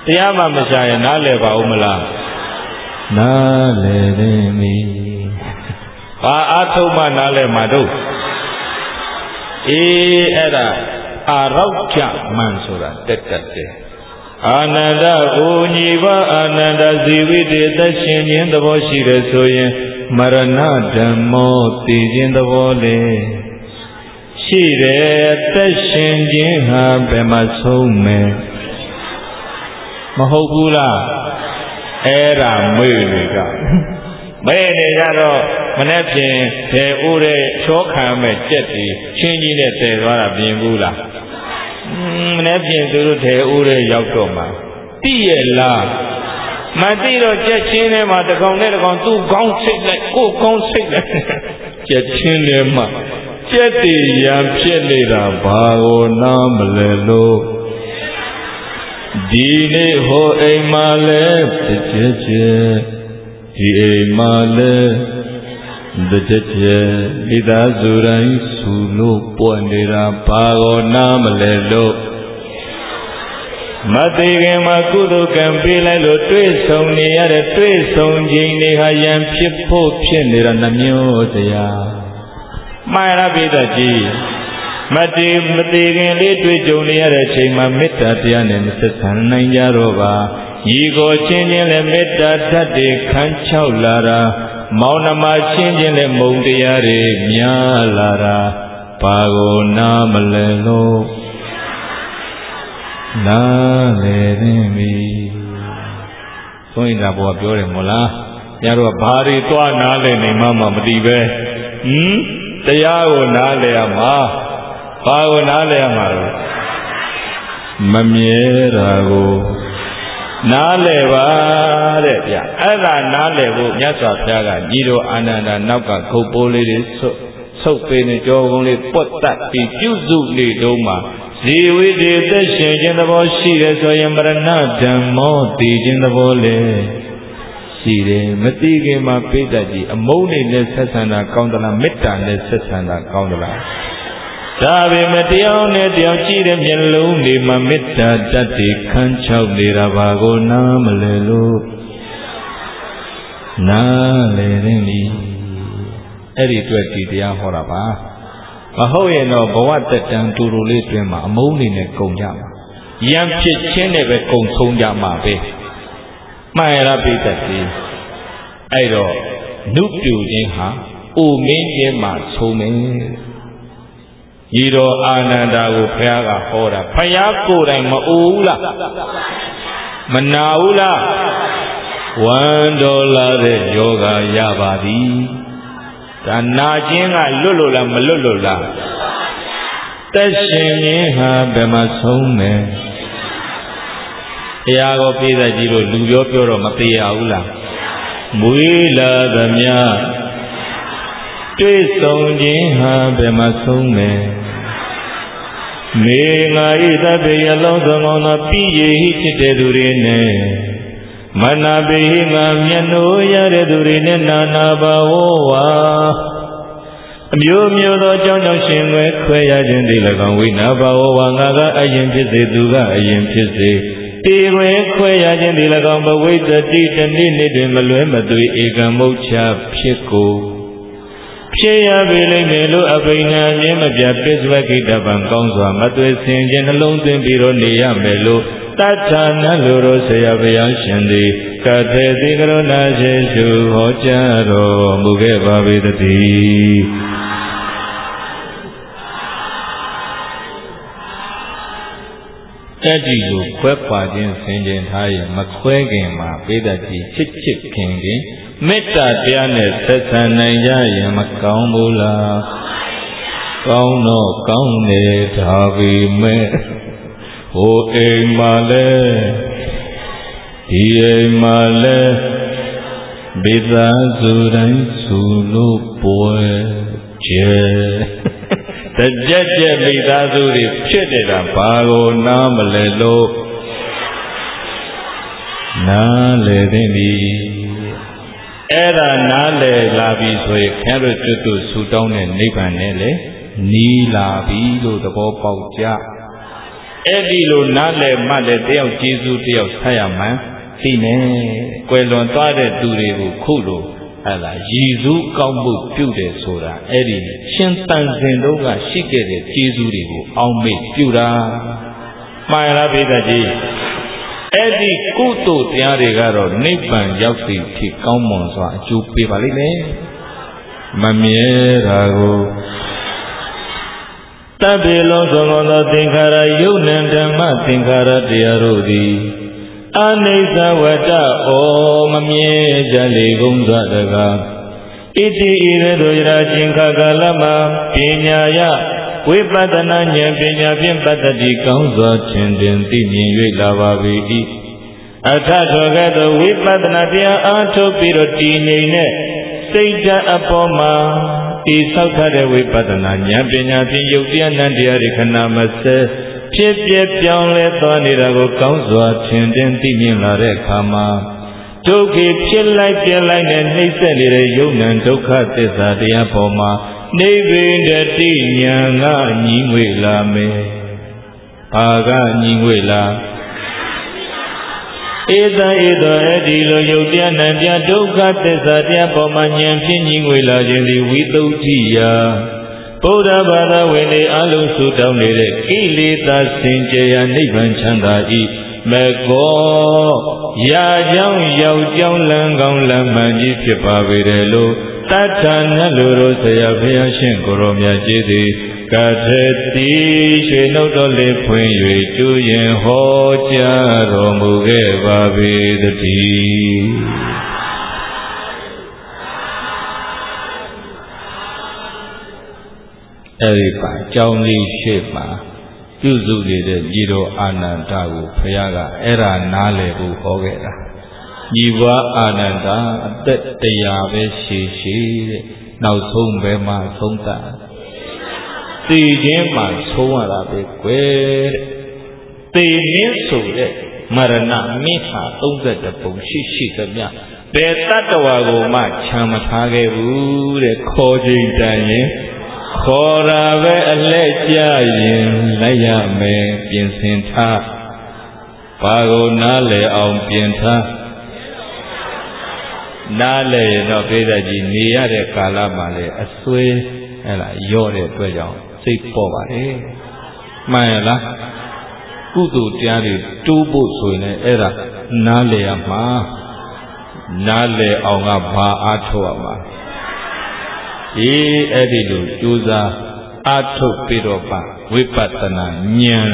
တရားမှမရှာရင်နားလည်ပါဦးမလားနားလည်နေပြီဘာအထုမှနားလည်မှာတို့အဲ့ဒါအာရောက်ကြမှန်ဆိုတာတက်တယ်အာနန္ဒကိုညီပါအာနန္ဒဇီဝိတေသက်ရှင်ခြင်းသဘောရှိတယ်ဆိုရင်မရဏဓမ္မောသိခြင်းသဘောလေရှိတယ်သက်ရှင်ခြင်းဟာဘယ်မှာဆုံးမယ်မဟုတ်ဘူးလားအဲ့ဒါမေ့နေကြမေ့နေကြတော့မနေ့ဖြင့်ဒေဥတဲ့ချောခံမဲ့ကြက်ကြီးချင်းကြီးနဲ့တည်သွားတာပြင်ဘူးလားမနေ့ဖြင့်သူတို့ဒေဥတဲ့ရောက်တော့မှတိရဲ့လားမသိတော့ကြက်ချင်းထဲမှာတကောင်နဲ့တကောင်သူ့ကောင်းစိတ်လိုက်ကိုယ်ကောင်းစိတ်လိုက်ကြက်ချင်းထဲမှာကြက်တည်ရန်ဖြစ်နေတာဘာကိုနားမလဲလို့ဒီနေ့ဟိုအိမ်မှာလဲဖြစ်ချက်ဒီအိမ်မှာလဲတကြမိသားစုတိုင်းဆူလို့ပွက်နေတာဘာကိုနားမလဲလို့မသိခင်မှာကုသိုလ်ကံပေးလိုက်လို့တွေ့ဆုံနေရတဲ့တွေ့ဆုံခြင်းတွေဟာယံဖြစ်ဖို့ဖြစ်နေတာနှမျိုးစရာမှန်ရပိတ္တိမသိခင်လေးတွေ့ကြုံနေရတဲ့အချိန်မှာမေတ္တာတရားနဲ့ဆက်ဆံနိုင်ကြတော့ပါညီကိုချင်းချင်းလည်းမေတ္တာဓာတ်တွေခန်းချောက်လာတာမောင်နှမချင်းချင်းလည်းမုံတရားတွေများလာတာဘာကိုနားမလဲလို့နားလေနေပြီဘုန်းကြီးကဘောပြောတယ်မို့လားညတို့ကဘာတွေတွားနားလေနေမှမသိပဲတရားကိုနားလေရမှာဘာကိုနားလေရမှာလဲမမြဲတာကိုနားလေပါတဲ့ဗျအဲ့ဒါနားလေဖို့မြတ်စွာဘုရားကညီတော်အာနန္ဒာနောက်ကခုတ်ပိုးလေးတွေဆုပ်ပေးနေကြောကုန်းလေးပွတ်တတ်ပြီးပြုစုနေတော့မှဇီဝိတေသက်ရှင်ခြင်းသဘောရှိတယ်ဆိုရင်မရဏဓမ္မောသိခြင်းသဘောလေရှိတယ်မသိခင်မှာပိဋကကြီးအမုန်းနဲ့ဆက်ဆံတာကောင်းသလားမေတ္တာနဲ့ဆက်ဆံတာကောင်းသလားဒါပေမဲ့တရားနဲ့တရားကြည့်တဲ့မျက်လုံးတွေမှာမေတ္တာတတ်တွေခန်းချောက်နေတာဘာကိုနားမလဲလို့နားလေရင်ဒီအဲ့ဒီအတွက်ဒီတရားဟောတာပါမဟုတ်ရင်တော့ဘဝတက်တန်တူတူလေးတွင်မှာအမုန်းနေနဲ့ကုန်ကြမှာရံဖြစ်ချင်းနဲ့ပဲကုန်ဆုံးကြမှာပဲမှန်ရလားပိဋကကြီးအဲ့တော့နုပြူခြင်းဟာအိုမင်းခြင်းမှာဆုံးမယ်ညီတော်အာနန္ဒာကိုဘုရားကဟောတာဘုရားကိုယ်တိုင်မအိုဘူးလားမနာဘူးလားဝမ်းတော်လာတဲ့ယောဂရပါသည်ဒါနာခြင်းကလွတ်လို့လားမလွတ်လို့လားသက်ရှင်ခြင်းဟာဘယ်မှာဆုံးမယ်တရားကိုပြည့်စုံကြည့်လို့လူပြောတော့မသေးရဘူးလားမွေးလာသမျှတွေ့ဆုံခြင်းဟာဘယ်မှာဆုံးမယ်မေငါဤသဗ္ဗေအလုံးစုံသောပြည့်ရည်ဖြစ်တဲ့သူတွေနဲ့မနာပေငါမျက်နှိုးရတဲ့သူတွေနဲ့နာနာဘာဝဝါအမျိုးမျိုးသောကြောင့်ကြောင့်ရှင်ွယ်ခွဲရခြင်းတွေ၎င်းဝိနာဘာဝဝါငါကအရင်ဖြစ်စေသူကအရင်ဖြစ်စေ တေဝေခွဲရခြင်းဒီ၎င်းဘဝိတတိတနေ့နေ့တွင်မလွဲမသွေဧကံမုတ်ချဖြစ်ကိုဖြစ်ရပေလိမ့်မယ်လို့အဘိညာခြင်းမပြတ်ပစ္စဝကိတပံကောင်းစွာမသွေဆင်ခြင်းနှလုံးသွင်းပြီးတော့နေရမယ်လို့တထာနလူရောဆရာဘုရားရှင်သည်ကထေတိကရုဏာရှိရှုဟောကြားတော်မူခဲ့ပါပေတည်းအဲ့ဒီလိုခွဲခွာခြင်းဆင်ခြင်ထားရင်မခွဲခင်မှာပိဋကကြီးချစ်ချစ်ခင်ခင်မေတ္တာတရားနဲ့ဆက်ဆံနိုင်ကြရင်မကောင်းဘူးလားကောင်းတော့ကောင်းနေဒါပေမဲ့ဟိုအိမ်မှာလဲဒီအိမ်မှာလဲမိသားစုတိုင်းစုလို့ပွဲကျဲတကြက်ကြက်မိသားစုတွေဖြစ်နေတာဘာကိုနားမလဲလို့နားလေသိပြီအဲ့ဒါနားလေလာပြီဆိုရင်ခင်ဗျားတို့ကျွတ်ဆူတောင်းတဲ့နိဗ္ဗာန်နဲ့လေနီးလာပြီလို့သဘောပေါက်ကြအဲ့ဒီလိုနားလေမှလည်းတယောက်ကျေးဇူးတယောက်ဆက်ရမှန်းသိနေကွယ်လွန်သွားတဲ့သူတွေကိုခုလိုအဲ့ဒါရည်စူးကောင်းမှုပြုတယ်ဆိုတာအဲ့ဒီရှင်တန်စင်တို့ကရှိခဲ့တဲ့ကျေးဇူးတွေကိုအောက်မေ့ပြုတာမှားလားပိဋကကြီးအဲ့ဒီကုသိုလ်တရားတွေကတော့နိဗ္ဗာန်ရောက်စီထိကောင်းမွန်စွာအကျိုးပေးပါလိမ့်မယ်မမြဲတာကိုတပ္ပေလုံးစုံသောသင်္ခါရယုတ်နံဓမ္မသင်္ခါရတရားတို့သည်အနိစ္စဝတ္တဩမမြဲကြလေကုန်သောတကားဣတိဣရသောရာချင်းခါကာလမှာပညာယဝိပဿနာဉာဏ်ပညာဖြင့်ပတ္တိကောင်းစွာထင်တင်သိမြင်၍လာပါပေ၏အထထောကဲ့သို့ဝိပဿနာတရားအားထုတ်ပြီးတော့တည်ငြိမ်တဲ့စိတ်ဓာတ်အပေါ်မှာဤဆောက်ထားတဲ့ဝိပဿနာဉာဏ်ပညာဖြင့်ယုတ်တရားနံတရားတွေခဏမစဲဖြစ်ပြပြောင်းလဲသွားနေတာကိုကောင်းစွာထင်တင်သိမြင်လာတဲ့အခါမှာဒုက္ခဖြစ်လိုက်ပြလိုက်နဲ့နှိမ့်ဆက်နေတဲ့ယုံနံဒုက္ခသစ္စာတရားပေါ်မှာနိဗ္ဗိဒတိဉာဏ်ကညီငွေလာမယ်။ဘာကညီငွေလာဧတံဧသောအဒီလိုယုတ်တရားနံတရားဒုက္ခသစ္စာတရားပေါ်မှာဉာဏ်ဖြင့်ညီငွေလာခြင်းသည်ဝိသုဒ္ဓိယဗုဒ္ဓဘာသာဝင်တွေအလုံးစုတောင်းနေတဲ့ကိလေသာစင်ကြယ်ရာနိဗ္ဗာန်ချမ်းသာဤမေကောရာကြောင်းရောက်ကြောင်းလမ်းကောင်းလမ်းမှန်ကြီးဖြစ်ပါပေတယ်လို့တထာနလူရောဆရာဘုရားရှင်ကိုရောမြတ်ကြီးသည်ကထေတိရွှေနှုတ်တော်လေးဖွင့်၍ကျူးရင်ဟောကြားတော်မူခဲ့ပါပေတည်းအဲ့ဒီပါအကြောင်းလေးရှိပါပြုစုနေတဲ့ညီတော်အာနန္ဒာကိုဘုရားကအဲ့ဒါနားလည်ဖို့ဟောခဲ့တာညီဘွားအာနန္ဒာအသက်100ပဲရှည်ရှည်တဲ့နောက်ဆုံးပဲမှဆုံးတာသိခြင်းမှဆုံးရတာပဲကွယ်တဲ့သိမင်းဆိုတဲ့မရဏမိဟာ30ပုံရှိသမျှဘယ်တတ္တဝါကိုမှခြံမထားခဲ့ဘူးတဲ့ခေါ်ချိန်တန်ရင်ခေါ်တာပဲအလက်ကြရင်လိုက်ရမယ်ပြင်ဆင်ထားဘာကိုနားလေအောင်ပြင်ထားနားလေရင်တော့ပိဋကကြီးနေရတဲ့ကာလမှာလေအစွဲအဲ့ဒါရော့တဲ့အတွက်ကြောင့်စိတ်ပေါ်ပါတယ်မှန်ရလားကုသိုလ်တရားတွေတိုးဖို့ဆိုရင်လည်းအဲ့ဒါနားလေရမှာနားလေအောင်ကဘာအားထုတ်ရမှာအဲ့ဒီလိုကြိုးစားအားထုတ်ပြီးတော့ပါဝိပဿနာဉာဏ်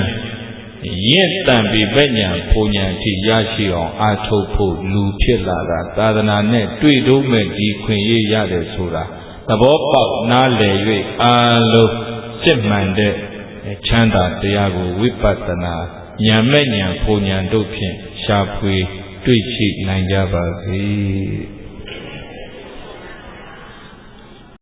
ရင့်တန်ပြီးပဲဉာဏ်ပူဉာဏ်ထိရရှိအောင်အားထုတ်ဖို့လူဖြစ်လာတာသာသနာနဲ့တွေ့တော့မဲ့ဒီခွင့်ရရတယ်ဆိုတာသဘောပေါက်နားလည်၍အားလုံးစစ်မှန်တဲ့ချမ်းသာတရားကိုဝိပဿနာဉာဏ်မဲ့ဉာဏ်ပူဉာဏ်တို့ဖြင့်ရှာဖွေတွေ့ရှိနိုင်ကြပါစေ